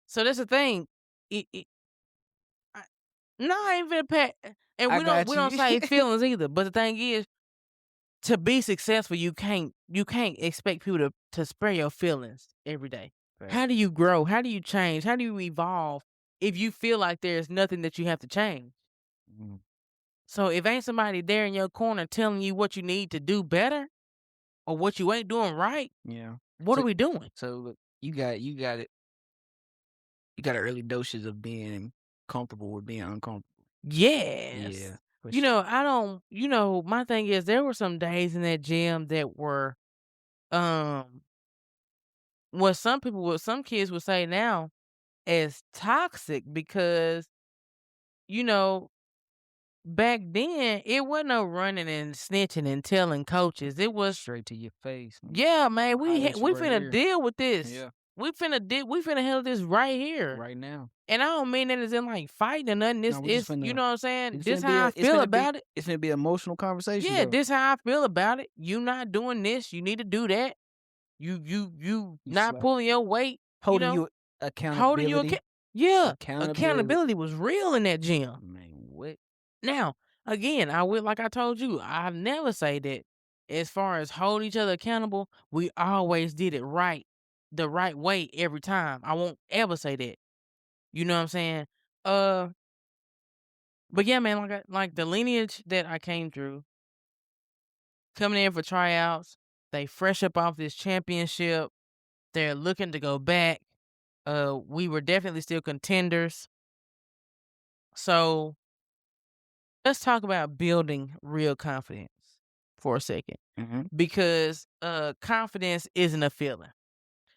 So that's the thing. It I, no, I ain't finna pat, and I we got don't you. say feelings either. But the thing is, to be successful, you can't expect people to spare your feelings every day. How Facts. do you grow? How do you change? How do you evolve if you feel like there's nothing that you have to change? Mm, So if ain't somebody there in your corner telling you what you need to do better or what you ain't doing right, yeah. what are So we doing? so look, you got it. You got early doses of being comfortable with being uncomfortable. Yes. Yeah, for sure. I don't, my thing is there were some days in that gym that were um what some kids would say now as toxic because, you know, back then it wasn't no running and snitching and telling coaches. It was, Straight to your face. Man. yeah, man, Holler at you we right finna here. deal with this. Yeah, We finna handle this right here. right now. And I don't mean that as in like fighting or nothing. This No, we just is, you finna. know what I'm saying? It's This finna be how a. I feel about it. It's finna be an emotional conversation Yeah, though. this how I feel about it. You not doing this. You need to do that. You You not slap pulling your weight. You holding know, you holding you accountability. account. Yeah, Accountability. accountability was real in that gym. Man, what? Now, again, I will like I told you, I never say that as far as hold each other accountable, we always did it right, the right way every time. I won't ever say that. You know what I'm saying? Uh, but yeah, man, like the lineage that I came through, coming in for tryouts, they fresh up off this championship. They're looking to go back. We were definitely still contenders. So let's talk about building real confidence for a second Mhm. because confidence isn't a feeling.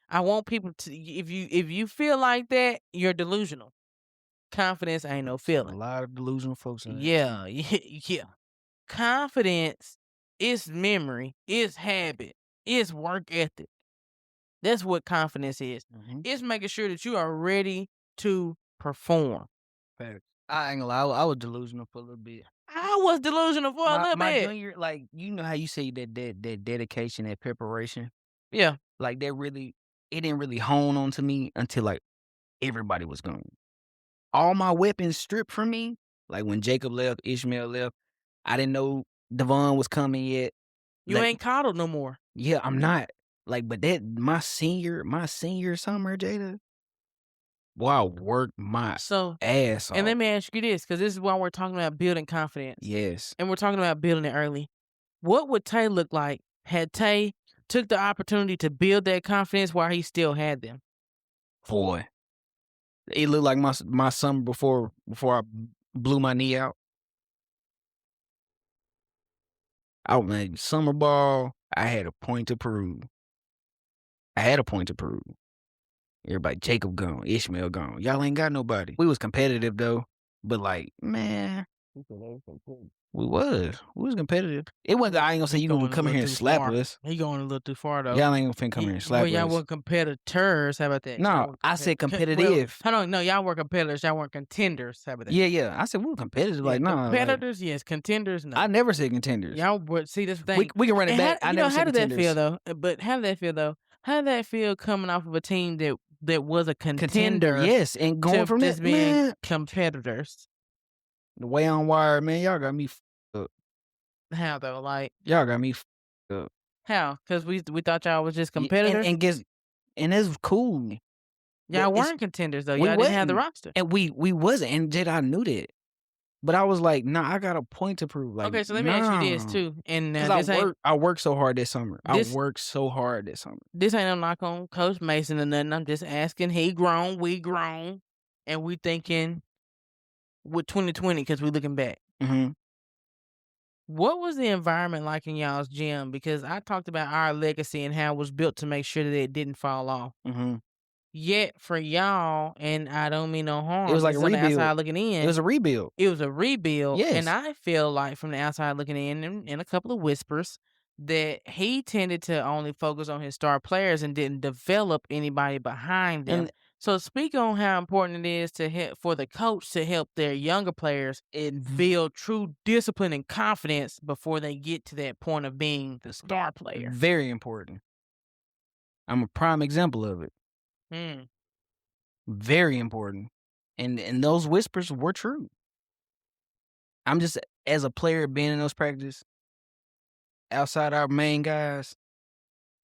I want people to if you feel like that, you're delusional. Confidence ain't no Seen a feeling. lot of delusional folks in here too. Yeah, yeah. Confidence is memory, is habit, is work ethic. That's what confidence is. Mhm. It's making sure that you are ready to perform. Facts. I ain't gonna lie, I was delusional for a little bit. I was delusional for a little My bit. junior, like, you know how you say that dedication, that preparation? Yeah. Like, it didn't really hone on to me until, like, everybody was gone. All my weapons stripped from me, like, when Jacob left, Ishmael left, I didn't know Devon was coming yet. You Like, ain't coddled no more. yeah, I'm not. Like, but that my senior summer, Jada, boy, I worked my So, ass and off. let me ask you this, because this is why we're talking about building confidence, Yes. and we're talking about building it early. What would Tay look like had Tay took the opportunity to build that confidence while he still had them? Boy, it looked like my summer before I blew my knee out. I went summer ball, I had a point to prove. I had a point to prove. Everybody, Jacob gone, Ishmael gone. Y'all ain't got nobody. We was competitive though, but like, man, we was competitive. It wasn't. I ain't gonna say He you gonna going a come little here and too slap far. us. He going a little too far though. Y'all ain't gonna finna come here and Well, slap y'all us. were competitors. How about that? Y'all No, were I said well, competitive. hold on. No, y'all were competitors. Y'all weren't contenders. How about that? Yeah, yeah. I said we were competitive. Yeah, Like, nah, like competitors, yes. Contenders, I no. never said contenders. Y'all would see this We thing. we can run it And how back. I never how said did that feel contenders. though? But how did that feel though? How did that feel coming off of a team that was a Contender, contender yes, and going to from just that, being man. competitors? The way on wire, man. Y'all got me up. How though? Like Y'all got me up. how? Because we thought y'all was just Yeah, and competitors. and guess and that's cool. Y'all It's weren't contenders though. we Y'all didn't have the wasn't, roster. and we wasn't, and Jada, I knew that. But I was like, "Nah, I got a point to prove." Like, Okay, so let me ask you this nah, too. And because I worked so hard this summer. I this worked so hard this summer. this ain't a knock on Coach Mason or nothing. I'm just asking. He grown, we grown, and we thinking with 2020 because we looking back. Mhm, What was the environment like in y'all's gym? Because I talked about our legacy and how it was built to make sure that it didn't fall off. mhm. Yet for y'all, and I don't mean no It harm, was like a just on the rebuild. outside looking It in, was a rebuild. it was a rebuild. And Yes, I feel like from the outside looking in, and a couple of whispers, that he tended to only focus on his star players and didn't develop anybody behind them. and So speak on how important it is to help for the coach to help their younger players it build true discipline and confidence before they get to that point of being the star player. very important. I'm a prime example of it. Mm. Very important. And those whispers were true. I'm just, as a player being in those practices, outside our main guys,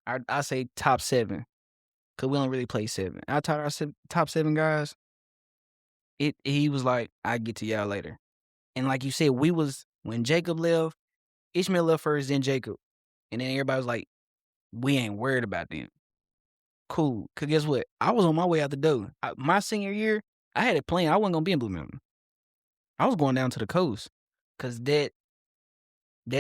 I say top 7, 'cause we don't really play 7. Outside our top 7 guys, he was like, "I get to y'all later." And like you said, when Jacob left, Ishmael left first, then Jacob. And then everybody was like, "We ain't worried about them." Cool. 'Cause guess what? I was on my way out the door. My senior year, I had it planned. I wasn't gonna be in Blue Mountain. I was going down to the coast. 'Cause that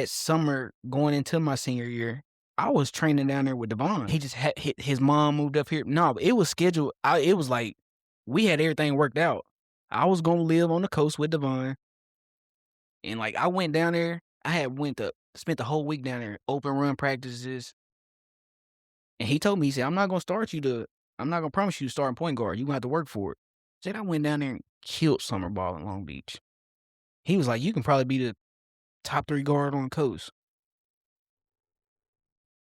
summer going into my senior year, I was training down there with Devon. He just had his mom moved up here. No, it was scheduled. It was like we had everything worked out. I was gonna live on the coast with Devon, and like I went down there. I had spent the whole week down there, open run practices, and he told me, he said, I'm not gonna promise you to start in point guard. You gonna have to work for it." Said I went down there and killed summer ball in Long Beach. He was like, "You can probably be the top 3 guard on the coast."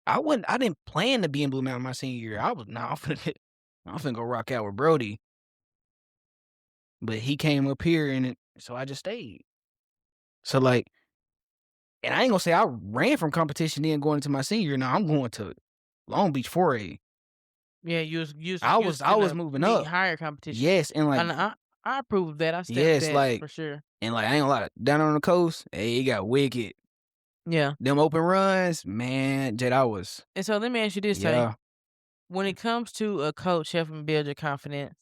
I didn't plan to be in Blue Mountain my senior year. I was nah, I'm finna go rock out with Brody. But he came up here so I just stayed. So like, and I ain't gonna say I ran from competition then going into my senior year. Now I'm going to Long Beach 4A. Yeah, you I was was finna moving meet up. higher competition. Yes, and like, And I approve of that. I step yes, that like, for sure. and like I ain't gonna lie, down on the coast, hey, it got wicked. Yeah. Them open runs, man, Jed, I was, And so let me ask you this, Tay. yeah. When it comes to a coach helping build your confidence,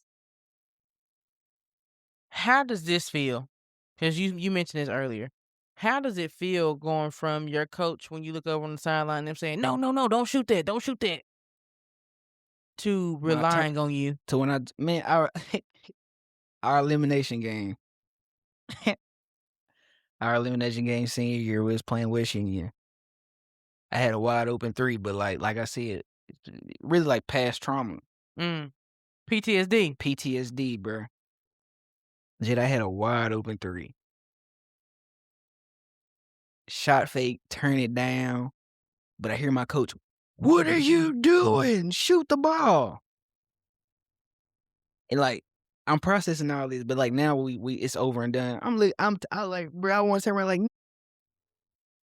how does this feel? Because you mentioned this earlier. How does it feel going from your coach when you look over on the sideline and them saying, "No, no, no, don't shoot that, don't shoot that," to When I turn relying on you? to when I man, our elimination game, our elimination game senior year, we was playing West Union. I had a wide open three, but like I said, it's really like past trauma, Mm, PTSD. PTSD, bruh. Jit, I had a wide open three. Shot fake, turn it down, but I hear my coach, "What are you doing? Shoot the ball." And like I'm processing all this, but like now we it's over and done. I like, bro, I want to turn around like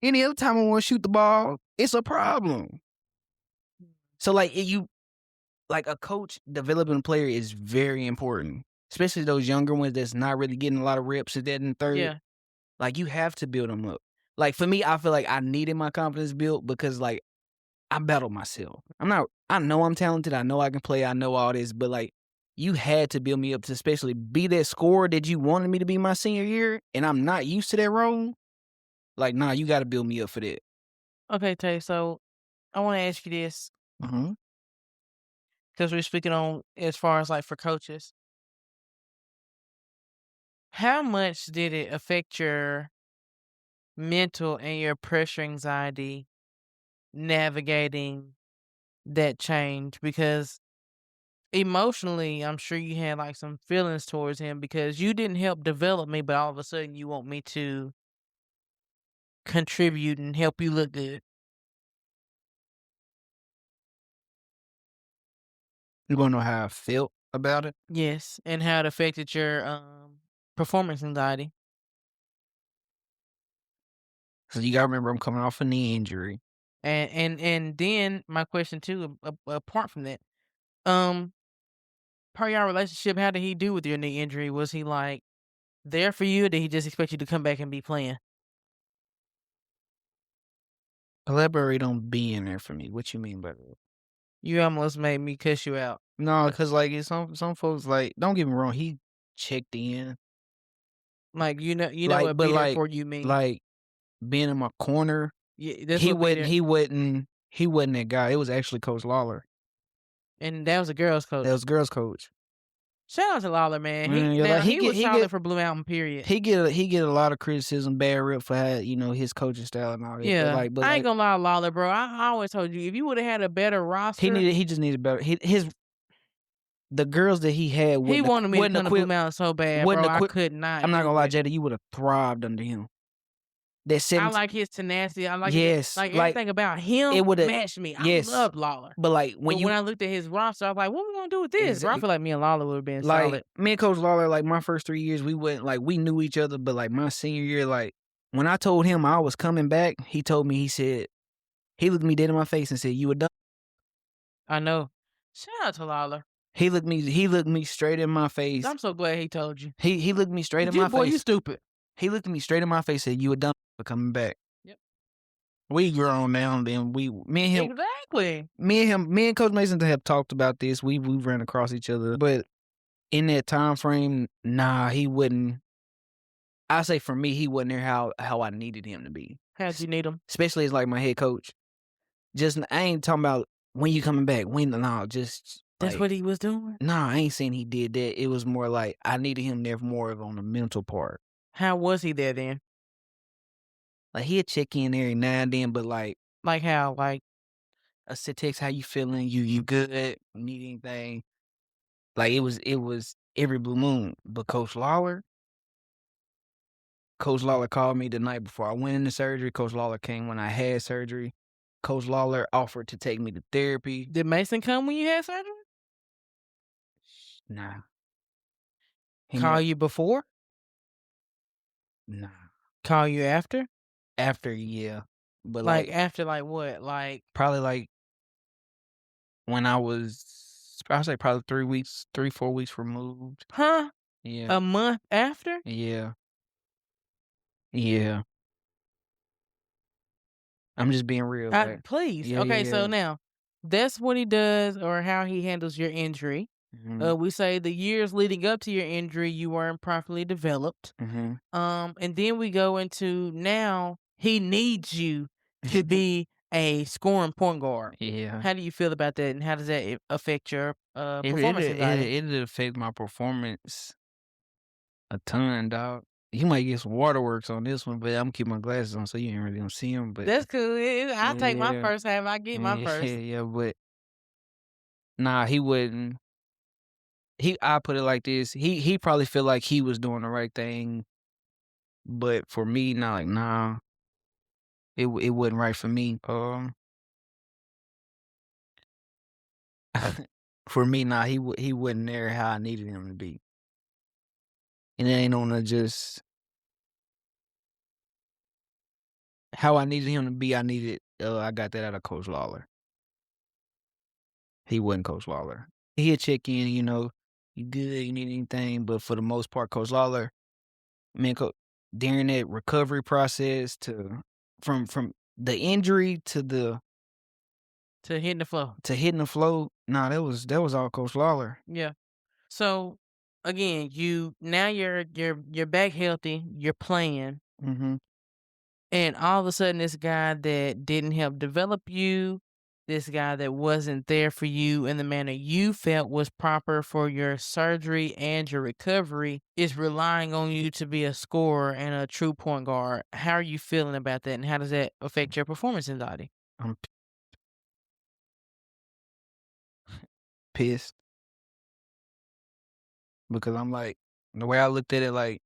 any other time I want to shoot the ball, it's a problem. So like you like a coach developing a player is very important, especially those younger ones that's not really getting a lot of reps at that and third. Yeah. Like you have to build them up. Like for me, I feel like I needed my confidence built because like I battled myself. I know I'm talented. I know I can play. I know all this, but like you had to build me up to especially be that scorer that you wanted me to be my senior year, and I'm not used to that role. Like, nah, you got to build me up for that. Okay, Tay. So I want to ask you this Mm-hmm. because we're speaking on as far as like for coaches. How much did it affect your mental and your pressure anxiety navigating that change? Because emotionally, I'm sure you had like some feelings towards him because you didn't help develop me, but all of a sudden you want me to contribute and help you look good. You want to know how I felt about it? Yes, and how it affected your performance anxiety. So you got to remember, I'm coming off a knee injury. And then my question too, apart from that, um, part of your relationship, how did he do with your knee injury? Was he like there for you, or did he just expect you to come back and be playing? Elaborate on being there for me. What you mean by that? You almost made me cuss you out. No, because like it's some folks like don't get me wrong, he checked in. Like you know Like, what but be there for you mean? like being in my corner, Yeah, that's what be there. he wasn't that guy. It was actually Coach Lawler. And that was a girls' That coach. was girls coach. Shout out to Lawler, man. Yeah, like He was solid for Blue Mountain, period. he get a lot of criticism, bad rep for how, his coaching style and all that. Yeah, But I ain't like gonna lie, Lawler, bro. I always told you if you would have had a better roster, he just needed better. His the girls that he had he wanted me to wasn't come to Blue equipped Mountain so bad, wasn't bro. I equipped. could not I'm not do gonna lie, it. Jada, you would have thrived under him. That I 17, like his tenacity. I like his yes, like like everything about him it would have, matched me. I yes, love Lawler. but like when But when you I looked at his roster, I was like, what we gonna do with this? Bro, I exa- feel like me and Lawler would have been like solid. me and Coach Lawler, like my first 3 years, we went like we knew each other, but like my senior year, like when I told him I was coming back, he told me he looked me dead in my face and said, "You were done." I know. Shout out to Lawler. He looked me straight in my face. I'm so glad he told you. He looked me straight in You my boy, you face. stupid. He looked me straight in my face and said, "You were done for coming back." Yep. We grown now, and then Exactly. me and Coach Mason have talked about this. We ran across each other, but in that time frame, nah, he wouldn't. I say for me, he wasn't there how I needed him to be. How'd you need him? Especially as like my head coach. Just I ain't talking about when you coming back. When no, just That's like what he was doing? nah, I ain't saying he did that. It was more like I needed him there more of on the mental part. How was he there then? Like he'd check in every now and then, but like Like how? Like, a sit text, how you feeling? You good? Need anything? Like it was every blue moon. But Coach Lawler called me the night before I went into surgery. Coach Lawler came when I had surgery. Coach Lawler offered to take me to therapy. did Mason come when you had surgery? Nah. He Call never, you before? nah. Call you after? After, yeah. But Like like after like what? Like, probably like when I say probably 4 weeks removed. huh? Yeah. A month after? Yeah. Yeah. I'm just being real. Like, Please. yeah, Okay, yeah, so yeah. now that's what he does or how he handles your injury. Mhm. We say the years leading up to your injury, you weren't properly developed. Mhm. And then we go into now he needs you to be a scoring point guard. Yeah. How do you feel about that, and how does that affect your It it performance it anxiety? it'll affect my performance a ton, dog. You might get some waterworks on this one, but Imma keep my glasses on so you ain't really gonna see them. But That's cool. I take my yeah, first half. I get my yeah, first. yeah, but nah, he wouldn't. I put it like this, he probably feel like he was doing the right thing, but for me, nah, like, nah, it wasn't right for me. For me, nah, he wasn't there how I needed him to be. And it ain't on the just how I needed him to be, I got that out of Coach Lawler. He wasn't Coach Lawler. He'd check in, "You good? You need anything?" But for the most part, Coach Lawler, man, during that recovery process from the injury To hitting the floor. to hitting the flow, nah, that was all Coach Lawler. Yeah. So again, you're back healthy. You're playing. Mhm. And all of a sudden, this guy that didn't help develop you, this guy that wasn't there for you in the manner you felt was proper for your surgery and your recovery is relying on you to be a scorer and a true point guard. How are you feeling about that? And how does that affect your performance anxiety? I'm pissed because I'm like the way I looked at it, like,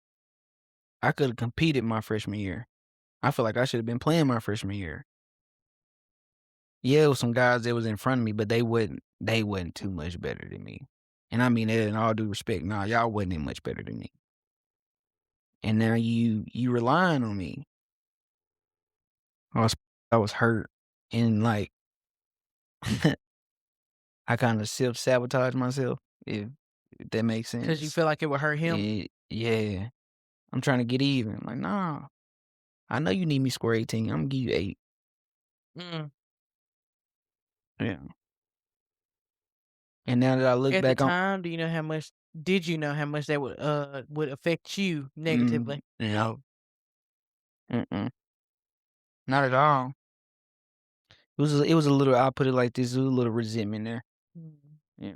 I coulda competed my freshman year. I feel like I should have been playing my freshman year. Yeah, it was some guys that was in front of me, but they wasn't too much better than me. And I mean that in all due respect. Nah, y'all wasn't that much better than me. And now you relying on me. I was I was hurt and like I kinda self sabotage myself, if that makes Because you sense. feel like it would hurt him? Yeah. I'm trying to get even. Like, nah, I know you need me score 18. I'm gonna give you 8. Mm. Yeah. And now that I look At the back on time, did you know how much that would affect you negatively? no, mm-mm, not at all. It was a little, I'll put it like this, there was a little resentment there. Mm. Yeah.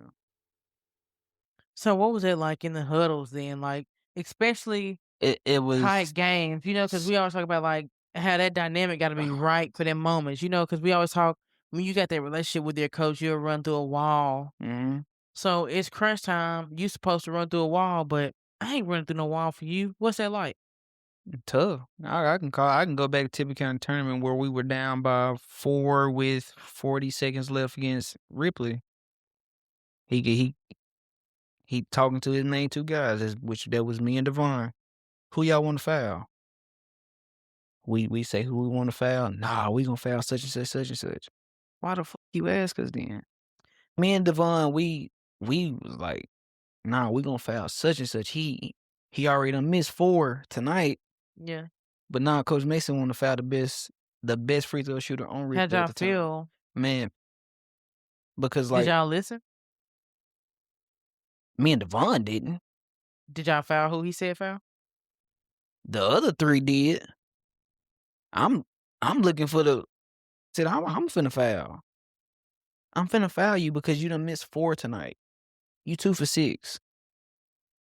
So what was it like in the huddles then? Like, especially It was tight games, because we always talk about, like, how that dynamic gotta be right for them moments, because we always talk when you got that relationship with your coach, you'll run through a wall. mhm, So it's crunch time, you supposed to run through a wall, but I ain't running through no wall for you. What's that like? tough. I can go back to Tippy County tournament where we were down by 4 with 40 seconds left against Ripley. He he talking to his main 2 guys, which that was me and Devon. "Who y'all wanna foul?" We say who we wanna foul. "Nah, we gonna foul such and such." Why the fuck you ask us then? Me and Devon, we was like, "Nah, we gonna foul such and such." He already done missed 4 tonight, Yeah. but nah, Coach Mason wanna foul the best free throw shooter on How'd Ripley at y'all the time. feel? Man, because, Did like, y'all listen? me and Devon didn't. Did y'all foul who he said foul? The other 3 did. I'm I'm looking for the said, I'm finna foul. I'm finna foul you because you done missed 4 tonight. You 2 for 6,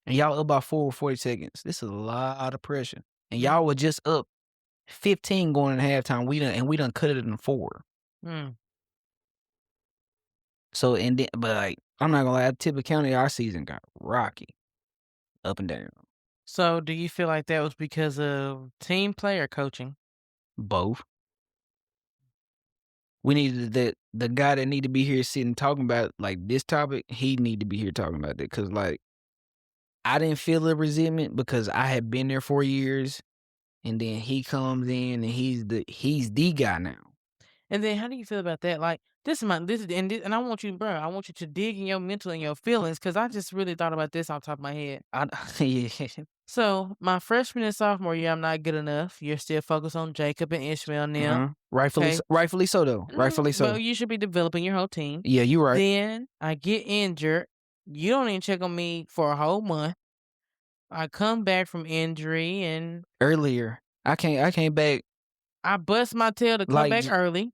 and y'all up by 4 with 40 seconds. This is a lot of pressure, and y'all Mm, were just up 15 going in halftime. We done cut it in 4. mm. So, and then but, like, I'm not gonna lie, Tippah County, our season got rocky, up and down. So do you feel like that was because of team play or coaching? Both. We needed the guy that need to be here sitting talking about, like, this topic, he need to be here talking about that because, like, I didn't feel the resentment because I had been there 4 years, and then he comes in and he's the guy now. And then how do you feel about that? Like, this is and I want you, bro. I want you to dig in your mental and your feelings because I just really thought about this off the top of my head. I yeah. So my freshman and sophomore year, I'm not good enough. You're still focused on Jacob and Ishmael now. Uh-huh. Rightfully so, though. Rightfully Well, so. you should be developing your whole team. Yeah, you right. Then I get injured. You don't even check on me for a whole month. I come back from injury and Earlier. I came back I bust my tail to come like back early.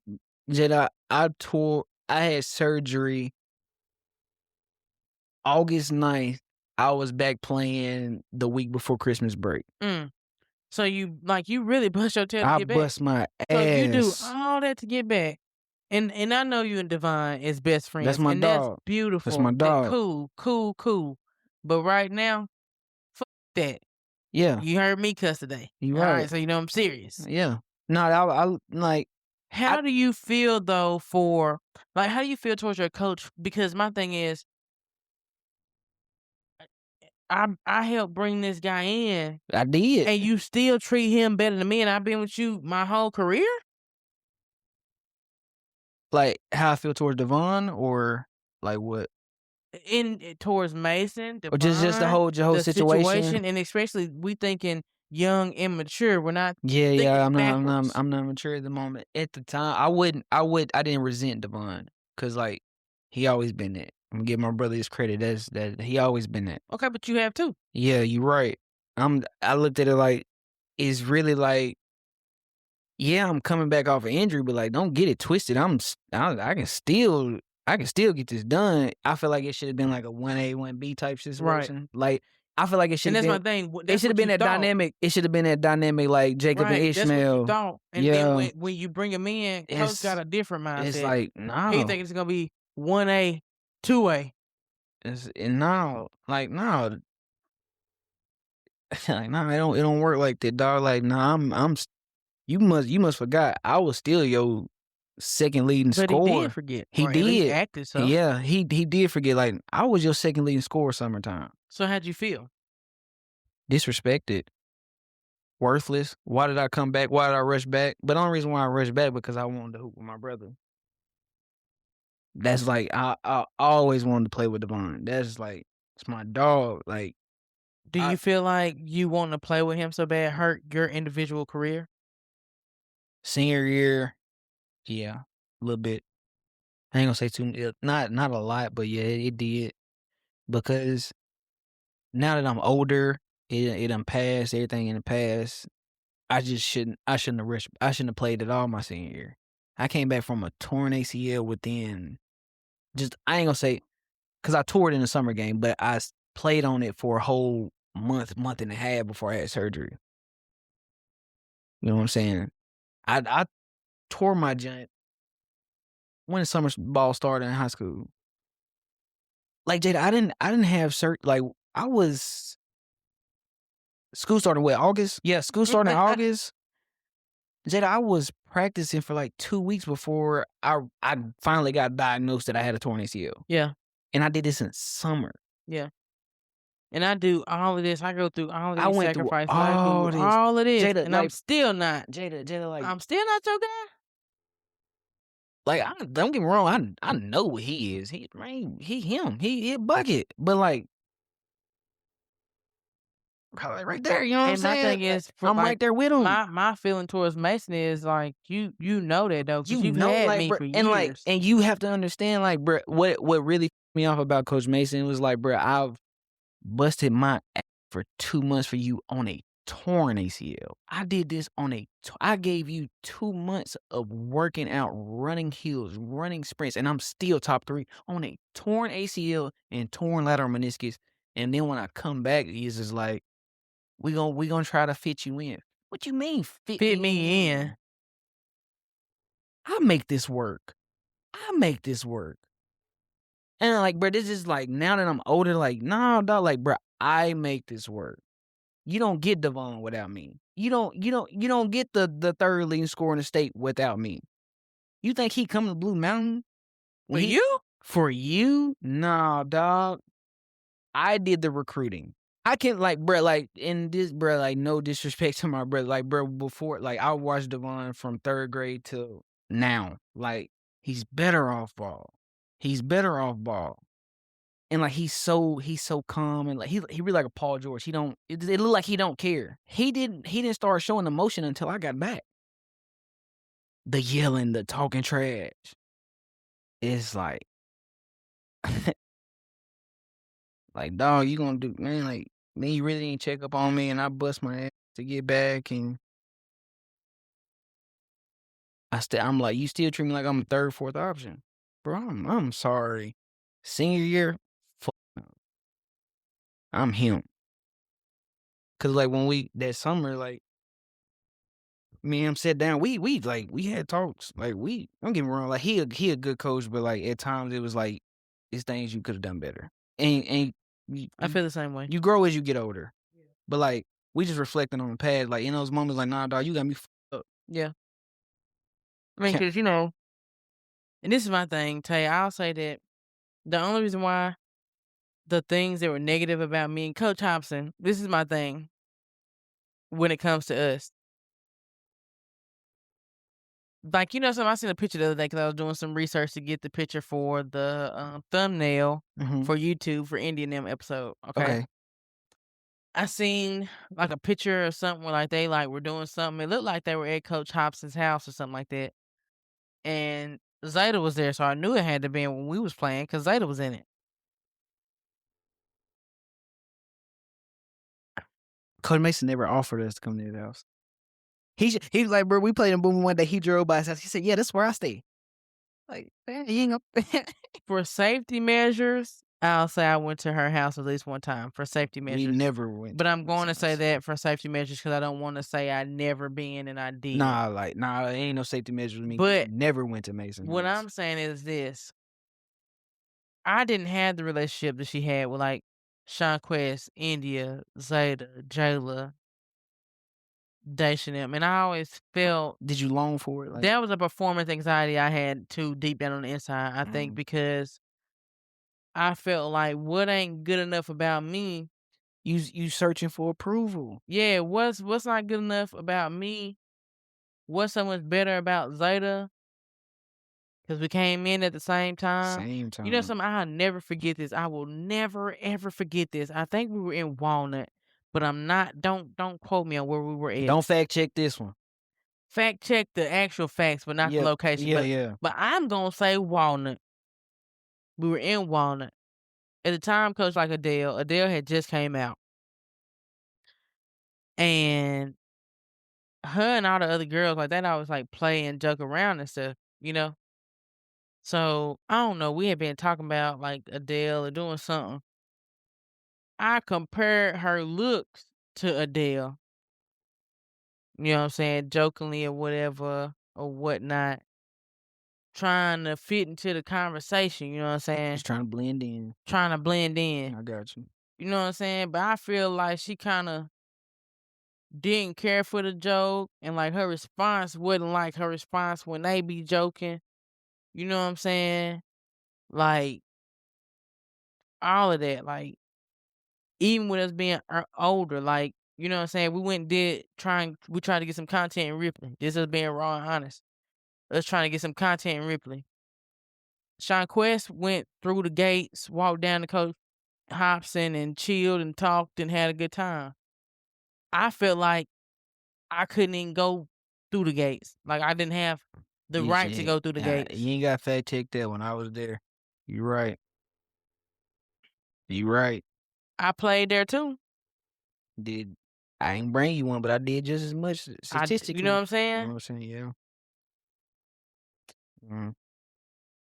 Jedi. I had surgery August 9th. I was back playing the week before Christmas break. Mm. So you really bust your tail to I get back. bust my So you do ass. all that to get back. And I know you and Divine is best That's friends, my and that's dog. That's my beautiful. That dog. cool, cool, cool. But right now, fuck that. Yeah, You heard me cuss today. you All right. right, so you know I'm serious. Yeah. No, I like I How do you feel though for like how do you feel towards your coach? Because my thing is I helped bring this guy in I did. and you still treat him better than me and I've been with you my whole career? Like how I feel towards Devon or like what? Towards Mason, Or just Devon, the whole the situation? situation, and especially we thinking young, immature. We're not Yeah, yeah, thinking backwards. I'm not mature at the moment. At the time, I didn't resent Devon because like he always been that. I'm gonna give my brother his credit. That's that he always been that. Okay, but you have too. Yeah, you right. I looked at it like it's really like yeah, I'm coming back off an injury, but like don't get it twisted. I can still get this done. I feel like it should have been like a 1A, 1B type Right. situation. Like I feel like it should And have that's my been thing. it That's should have what been you that thought. dynamic. It should have been that dynamic like Jacob and Right. That's what you Ishmael. thought. And then Yeah. when you bring him in, coach got It's a different it's mindset. like He no. think it's gonna be 1A, 2A. It's and no. Like no. Like no, it don't work like that, dog. Like no, you must forgot I was still your second leading But he did scorer. forget, He or at least did. acted so. Yeah, he did forget. Like I was your second leading scorer summertime. So how'd you feel? Disrespected, worthless. Why did I come back? Why did I rush back? But the only reason why I rushed back because I wanted to hoop with my brother. That's like I always wanted to play with Devon. That's like it's my dog. Like Do I you feel like you want to play with him so bad hurt your individual career? senior year, yeah, a little bit. I ain't gonna say too not a lot, but yeah, it did because now that I'm older, it done passed, everything in the past. I shouldn't have rushed I shouldn't have played at all my senior year. I came back from a torn ACL within just I ain't gonna say because I tore it in the summer game, but played on it for a whole month and a half before I had surgery. You know what I'm saying? I tore my joint when the summer ball started in high school. Like Jada, I didn't have like I was school started what, August? Yeah, school started in August. Jada, I was practicing for like 2 weeks before I finally got diagnosed that I had a torn ACL. Yeah, And I did this in summer. yeah. And I do all of this. I go through all of I these went through sacrifices. I do all this. all of this, Jada, and I'm like still not. Jada, I'm still not your guy. like I don't get me wrong, I know what he is. He man, he him. He a bucket. But like right there, you know what I'm And my saying? thing is, for I'm right like there with him. my feeling towards Mason is like you know that though, because You you've know, had like, me bro, for years. and you have to understand, like, bro, what really me off about Coach Mason was like, bro, I've busted my ass for 2 months for you on a torn ACL. I did this on I gave you 2 months of working out, running hills, running sprints, and I'm still top 3 on a torn ACL and torn lateral meniscus. And then when I come back, he's just like, we gonna try to fit you in. What you mean fit Fit me me in? in. I make this work. I make this work. And like, bro, this is like now that I'm older, like, nah, dog, like, bro, I make this work. You don't get Devon without me. You don't get the third leading scorer in the state without me. You think he come to Blue Mountain For when he you? for you? Nah, dog. I did the recruiting. I can like, bro, like in this, bro, like no disrespect to my brother, like, bro, before, like, I watched Devon from 3rd grade till now. Like, he's better off ball. He's better off ball. And like he's so calm and like he really like a Paul George. He don't it look like he don't care. He didn't start showing emotion until I got back. The yelling, the talking trash. It's like Like, dog, you gonna do, man, like, man, you really ain't check up on me and I bust my ass to get back and I'm like, you still treat me like I'm a third, fourth option. Bro, I'm sorry. Senior year, fuck no. I'm him. Cause like when that summer, like me and him sat down, we had talks. Like don't get me wrong, like he a good coach, but like at times it was like it's things you could have done better. And you, I you feel the same way. you grow as you get older. But like we just reflecting on the past, like in those moments, like nah, dog, you got me fucked up. Yeah. I mean, Can't, because, and this is my thing, Tay, I'll say that the only reason why the things that were negative about me and Coach Hobson, this is my thing when it comes to us. Like, something, I seen a picture the other day because I was doing some research to get the picture for the thumbnail mm-hmm. for YouTube for Indian them episode. Okay. Okay. I seen like a picture or something where like they like were doing something. It looked like they were at Coach Hobson's house or something like that. And Zeta was there, so I knew it had to be when we was playing because Zeta was in it. Coach Mason never offered us to come to his house. He was like, bro, we played in Boom one day. He drove by his house. He said, yeah, that's where I stay. Like, man, he ain't gonna For safety measures, I'll say I went to her house at least one time for safety we measures. never went But to I'm going to his say house. that for safety measures because I don't want to say I never been and I did. Nah, ain't no safety measures with me. But Never went to Mason's what house. I'm saying is this. I didn't have the relationship that she had with like Sean Quest, India, Zeta, Jayla, Daisha, and I always felt Did you long for it? Like, that was a performance anxiety I had too deep down on the inside. I think because I felt like what ain't good enough about me. you searching for approval. Yeah, what's not good enough about me? What's so much better about Zeta? Because we came in at the same time. Same You know time. something? I'll never forget this. I will never ever forget this. I think we were in Walnut, but I'm not. Don't quote me on where we were at. Don't fact check this one. Fact check the actual facts, but not the Yep. location. Yeah, But yeah. but I'm gonna say Walnut. We were in Walnut at the time. Coach like Adele. Adele had just came out, and her and all the other girls like that always like play and joke around and stuff. So I don't know. We had been talking about like Adele or doing something. I compared her looks to Adele. You know what I'm saying? Jokingly or whatever or whatnot. Trying to fit into the conversation, you know what I'm saying? Just trying to blend in. Trying to blend in. I got you. You know what I'm saying? But I feel like she kinda didn't care for the joke and like her response wasn't like her response when they be joking. You know what I'm saying? Like all of that. Like even with us being older, like, you know what I'm saying? We went and we tried to get some content in Ripley. This is being raw and honest. Us trying to get some content in Ripley. Sean Quest went through the gates, walked down to Coach Hobson and chilled and talked and had a good time. I felt like I couldn't even go through the gates. Like I didn't have the right to go through the gates. You ain't got fact check that when I was there. You right. You right. I played there too. Did I ain't bring you one, but I did just as much statistically. You know what I'm You saying? know what I'm saying? Yeah.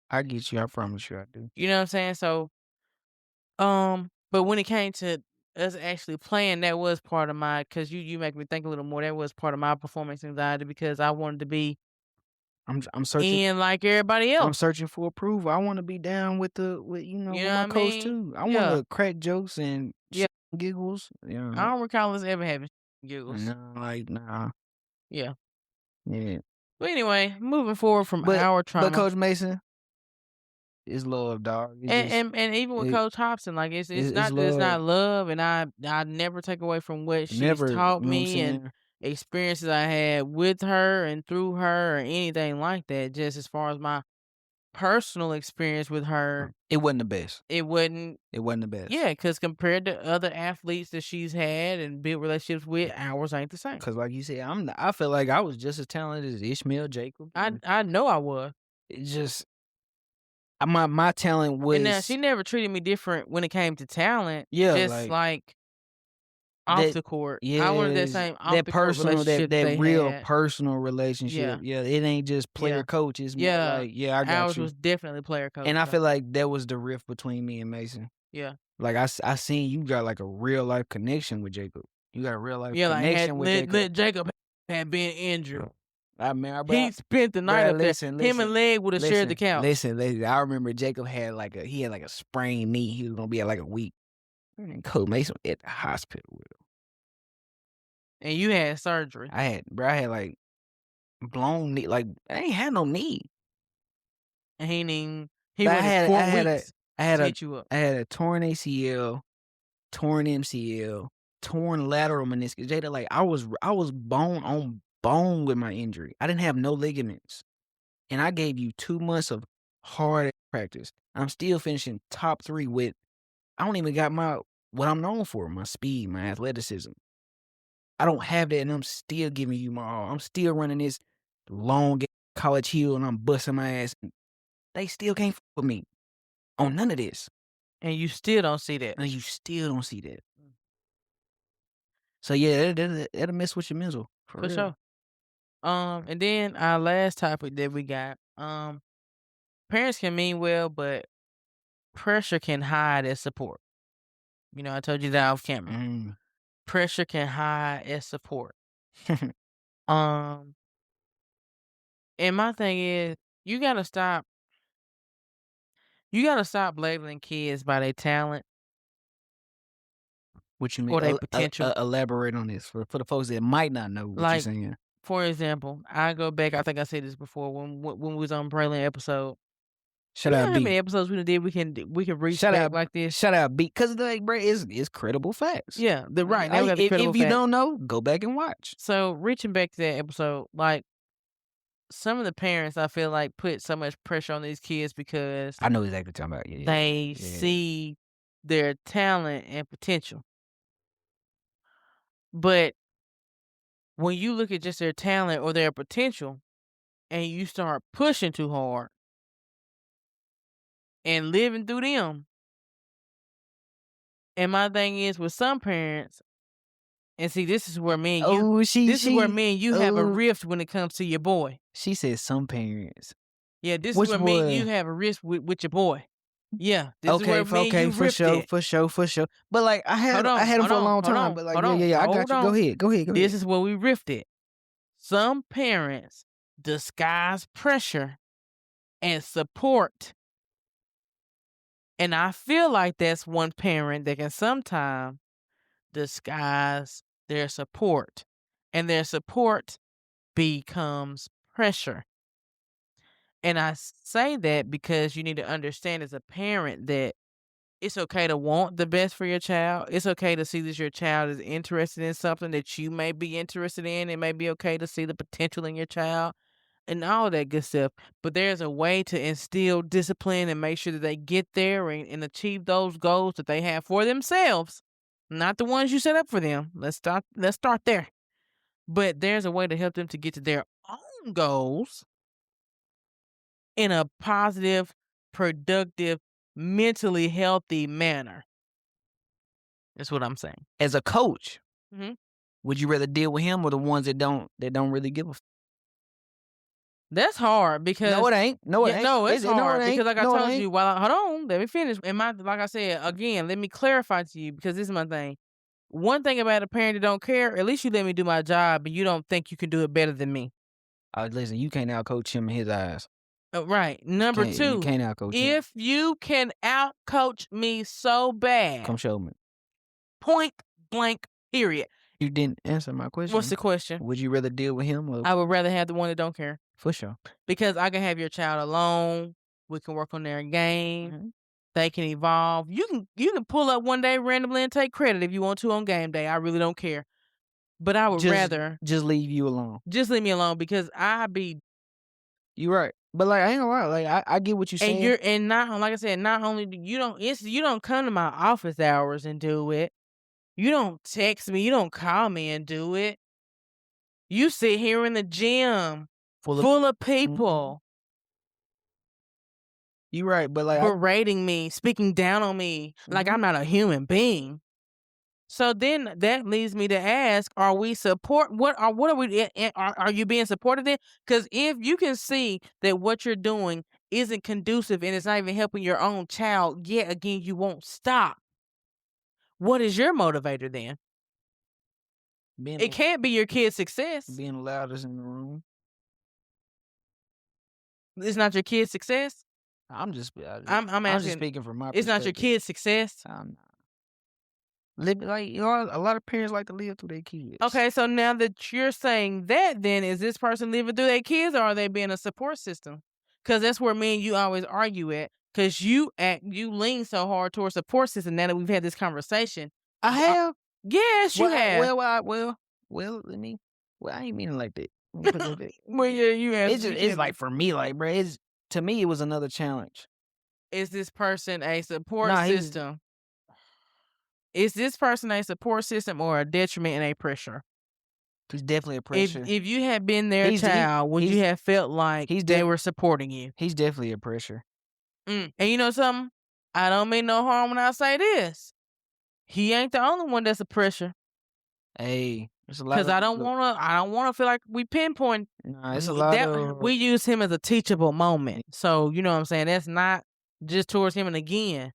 I get you. I promise you I do. You know what I'm saying? So, but when it came to us actually playing, that was part of my, cause you make me think a little more. That was part of my performance anxiety because I wanted to be I'm searching in like everybody I'm else. searching for approval. I wanna be down with You with know my what I coach mean? too. I Yeah. wanna crack jokes and Yeah. giggles. I Yeah. don't recall us ever having giggles. No, like, nah. Yeah. Yeah. But anyway, moving forward from But our trauma. Coach Mason, it's love, dog. It's just And even with Coach Hobson, like it's it's not that it's love. not love, and I never take away from what she's Never, taught you know what I'm me and saying? experiences I had with her and through her or anything like that. Just as far as my personal experience with her, It wasn't the best. it wasn't. It wasn't the best. Yeah, because compared to other athletes that she's had and built relationships with, ours ain't the same. Cause like you said, I feel like I was just as talented as Ishmael Jacob. I know I was. It just my talent And now was she never treated me different when it came to talent, yeah, just like like off that the court. I wanted that yes, same off that the court personal relationship that that they real had. personal relationship. Yeah, Yeah, it ain't just player yeah, coach. It's more yeah. like, yeah, I got Ours you. was definitely player coach And I though. feel like that was the rift between me and Mason. Yeah. Like I seen you got like a real life connection with Jacob. You got a real life Yeah, like had connection with Jacob. Jacob had been injured. I mean, He spent the night bro, up there. Him and Leg would have shared the couch. listen. I remember Jacob had he had like a sprained knee. He was gonna be at like a week. And Coach Mason at the hospital with him. And you had surgery. I had like blown knee. Like I ain't had no knee. And he But waited 4 weeks I had to a hit you up. I had a torn ACL, torn MCL, torn lateral meniscus. Jada, like I was bone on bone with my injury. I didn't have no ligaments. And I gave you 2 months of hard practice. I'm still finishing top 3 with I don't even got what I'm known for, my speed, my athleticism. I don't have that, and I'm still giving you my all. I'm still running this long college hill, and I'm busting my ass. They still can't fuck with me on none of this, And you still don't see that. and you still don't see that. So yeah, that'll mess with your mental for For real. sure. And then our last topic that we got, parents can mean well, but pressure can hide as support. You know, I told you that off camera. Mm. Pressure can hide as support. Um, and my thing is, you gotta stop. You gotta stop labeling kids by their talent What you mean? or their potential. Elaborate on this for the folks that might not know what you're Like, saying. for example, I go back. I think I said this before when we was on Braylon episode. Shout You know out how many B. episodes we did? We can reach back like this. Shout out B. Because like, bro, it's credible facts. Yeah, the right now we got the credible If you fact. don't know, go back and watch. So reaching back to that episode, like some of the parents, I feel like put so much pressure on these kids because I know exactly what you're talking about. Yeah, they yeah. see their talent and potential. But when you look at just their talent or their potential and you start pushing too hard and living through them, and my thing is with some parents, and see, this is where me and you, Oh, this is where me and you have a rift when it comes to your boy. She said some parents. Yeah, this is Which where me and you boy? have a rift with your boy. Yeah, this is Okay, where me and you for rift it. for sure. But like I had him for a long time. But like yeah, I got you. Go ahead. This is where we rifted. Some parents disguise pressure and support. And I feel like that's one parent that can sometimes disguise their support. And their support becomes pressure. And I say that because you need to understand as a parent that it's okay to want the best for your child. It's okay to see that your child is interested in something that you may be interested in. It may be okay to see the potential in your child and all that good stuff. But there's a way to instill discipline and make sure that they get there and achieve those goals that they have for themselves, not the ones you set up for them. Let's start there. But there's a way to help them to get to their own goals in a positive, productive, mentally healthy manner. That's what I'm saying. As a coach, Mhm. would you rather deal with him or the ones that don't really give a That's hard because No, it ain't. No, it yeah, ain't. no, it's No, it hard ain't. because like I No, it told ain't. you, hold on, let me finish. And like I said again, let me clarify to you because this is my thing. One thing about a parent that don't care, at least you let me do my job, and you don't think you can do it better than me. Listen, you can't outcoach him in his eyes. Right. Number You two, can't outcoach him. if you can outcoach me so bad, Come show me. point blank, period. You didn't answer my question. What's the question? Would you rather deal with him or I would rather have the one that don't care. for sure? Because I can have your child alone. We can work on their game. Mm-hmm. They can evolve. You can pull up one day randomly and take credit if you want to on game day. I really don't care. But I would rather just leave you alone. just leave me alone because I be You right. But like I ain't gonna lie, like I get what you're saying. and you're and not like I said, not only do you don't come to my office hours and do it. You don't text me, you don't call me and do it. You sit here in the gym full of Mhm. people. You right, but like berating me, speaking down on me like mhm. I'm not a human being. So then that leads me to ask, are we support what are we are you being supportive then? Because if you can see that what you're doing isn't conducive and it's not even helping your own child, yet again you won't stop. What is your motivator then? It being can't be your kid's success. being loudest in the room. It's not your kid's success. I'm just I'm asking, speaking from my it's not your perspective. kid's success. I'm not live like you know, a lot of parents like to live through their kids. Okay, so now that you're saying that, then is this person living through their kids, or are they being a support system? Because that's where me and you always argue at. Because you lean so hard towards support system. Now that we've had this conversation, I have yes, you well, have. let me. Well, I ain't mean it like that. Let me put it like that. Well, yeah, you It's answered. just You it's can't like be. for me, like bro, it's to me it was another challenge. Is this person a support Nah, system? Is this person a support system or a detriment and a pressure? he's definitely a If pressure. if you had been their child, would you He's have felt like he's they def were supporting you? he's definitely a pressure. And you know something? I don't mean no harm when I say this. He ain't the only one that's a pressure. Hey, there's a lot 'Cause of I don't wanna feel like we pinpoint nah, it's a lot that of we use him as a teachable moment. So, you know what I'm saying? That's not just towards him, and again,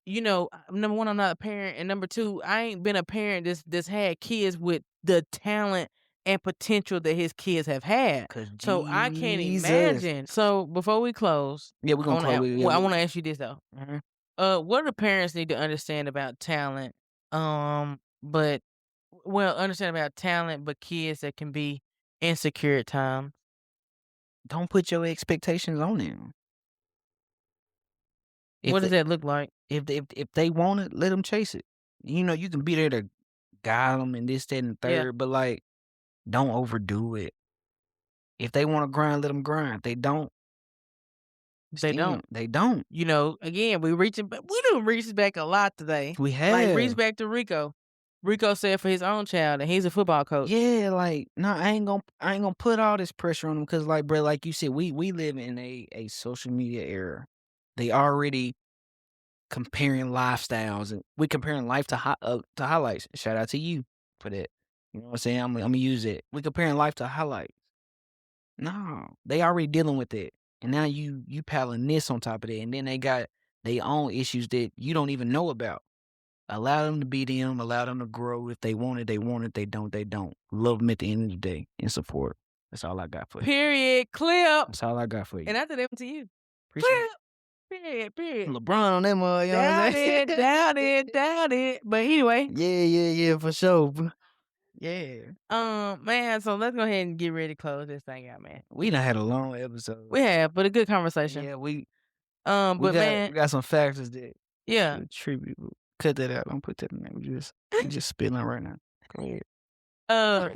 number 1, I'm not a parent, and number 2, I ain't been a parent that's had kids with the talent and potential that his kids have had. cause So, I can't Jesus. imagine. So, before we close, Yeah, we're gonna close. I wanna ask you this, though. Mhm. What do parents need to understand about talent? But understand about talent, but kids that can be insecure at times. Don't put your expectations on them. If What does they that look like? if they want it, let them chase it. You know, you can be there to guide them and this, that, and the Yeah, third, but like, don't overdo it. If they want to grind, let them grind. If they don't, they don't. They don't. Again, we done reached back a lot today. We Like reach have. back to Rico. Rico said for his own child, and he's a football coach. Yeah, like, no, I ain't gonna put all this pressure on them because, like, bro, like you said, we live in a social media era. They already comparing lifestyles, and we comparing life to highlights. Shout out to you for that. You know what I'm saying? I'm gonna use it. We comparing life to highlights. No, they already dealing with it, and now you piling this on top of that, and then they got their own issues that you don't even know about. Allow them to be them. Allow them to grow. If they want it, they want it. They don't, they don't. Love them at the end of the day and support. That's all I got for you. Period. Clip. That's all I got for you. And after that went to you. Appreciate Clip. Period. it. Period. LeBron on that mother, you know what I'm Doubt saying? it. Doubt it. Doubt it. But anyway, Yeah, for sure. Yeah. man. So let's go ahead and get ready to close this thing out, man. We done had a long episode. We have, but a good conversation. Yeah, But man, we got some factors that yeah. should tribute. Cut that out. Don't put that in there. We just spilling right now. Go ahead. Uh,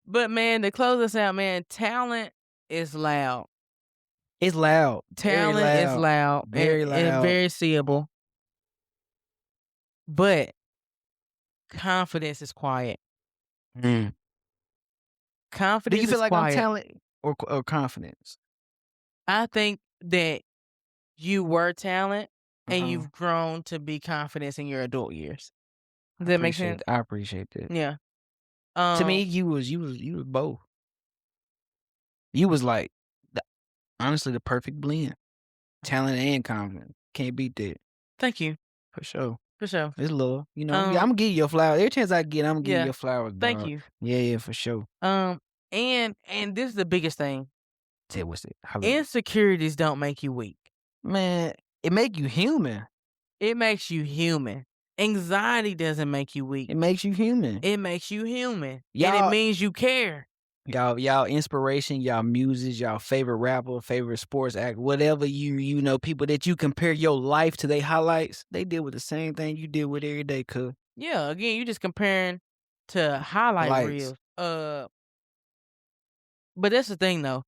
but man, to close us out, man, talent is loud. It's loud. Very Talent is loud. Very and loud. very seeable. But confidence is quiet. Mm. Do Confidence you feel is like quiet. I'm talent or confidence? I think that you were talent and Uh-huh. you've grown to be confidence in your adult years. Does I that make appreciate sense? I appreciate that. Yeah. To me, you was both. You was like honestly the perfect blend. Talent and confidence. Can't beat that. Thank you. For sure. For sure. It's love. You know, I'm gonna give you your flowers. Every chance I get, I'm gonna give you Yeah. your flowers, Thank dog. you. Yeah, for sure. And this is the biggest thing. Say what's it? Insecurities don't make you weak. Man, it make you human. It makes you human. Anxiety doesn't make you weak. It makes you human. It makes you human. And Y'all- it means you care. Y'all inspiration, y'all muses, y'all favorite rapper, favorite sports act, whatever you know, people that you compare your life to their highlights, they deal with the same thing you deal with every day, cuz. Yeah, again, you just comparing to highlight Lights. reels. But that's the thing though.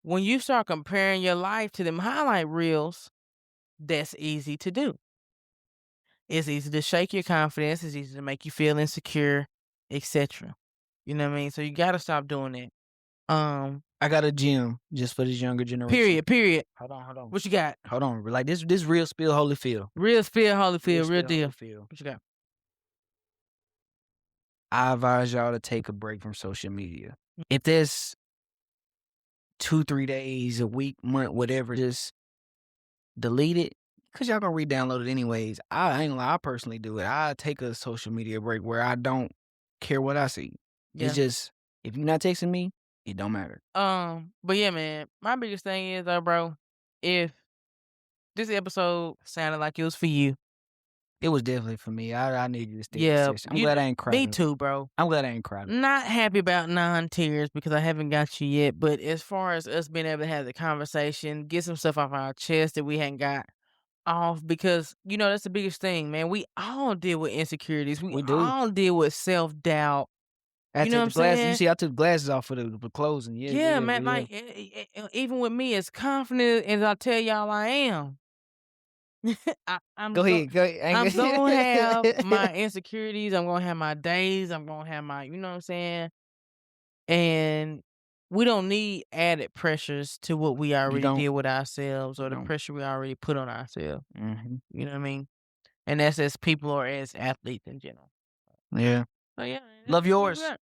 When you start comparing your life to them highlight reels, that's easy to do. It's easy to shake your confidence. It's easy to make you feel insecure, etc. You know what I mean? So you got to stop doing that. I got a gym just for this younger generation. Period. Hold on. What you got? Hold on. Like this real spill Holyfield. Real spill, Real Holyfield, real spill deal. Holyfield. What you got? I advise y'all to take a break from social media. If there's 2-3 days, a week, month, whatever, just delete it. Cause y'all gonna re-download it anyways. I ain't gonna lie, I personally do it. I take a social media break where I don't care what I see. Yeah. It's just if you're not texting me, it don't matter. But yeah, man, my biggest thing is though, bro, if this episode sounded like it was for you, It was definitely for me. I needed to stay yeah, consistent. I'm glad I ain't cried. me too, bro. I'm glad I ain't cried. Not happy about 9 tears because I haven't got you yet, but as far as us being able to have the conversation, get some stuff off our chest that we hadn't got off, because that's the biggest thing, man. We all deal with insecurities. We We do. all deal with self-doubt. I You know take what the I'm glasses. saying? You see, I took the glasses off for the closing. Yeah, man. Like even with me, as confident as I tell y'all I am, Go ahead. I'm gonna have my insecurities. I'm gonna have my days. I'm gonna have my, you know what I'm saying? And we don't need added pressures to what we already don't. deal with ourselves, or You the don't. pressure we already put on ourselves. Mhm. You know what I mean? And that's as people or as athletes in general. Yeah. So yeah, Love that's what we yours. got.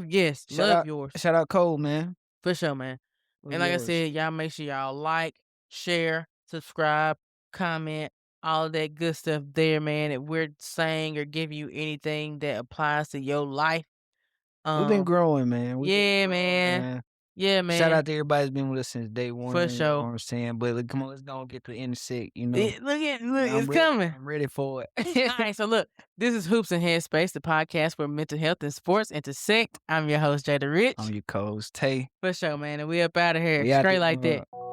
Yes, love yours. Shout out Cole, man. For sure, man. Love And like I yours. said, y'all make sure y'all like, share, subscribe, comment, all of that good stuff there, man. If we're saying or giving you anything that applies to your life. We've been growing, man. Yeah, man. Yeah, man. Shout out to everybody that's been with us since day one. For You know what sure. I'm saying? But come on, let's go and get to intersect, Look, it's ready, coming. I'm ready for it. All right, so look, this is Hoops and Headspace, the podcast where mental health and sports intersect. I'm your host, Jada Rich. I'm your co-host, Tae. For sure, man. And we up out of here. We out Straight this like that. mug.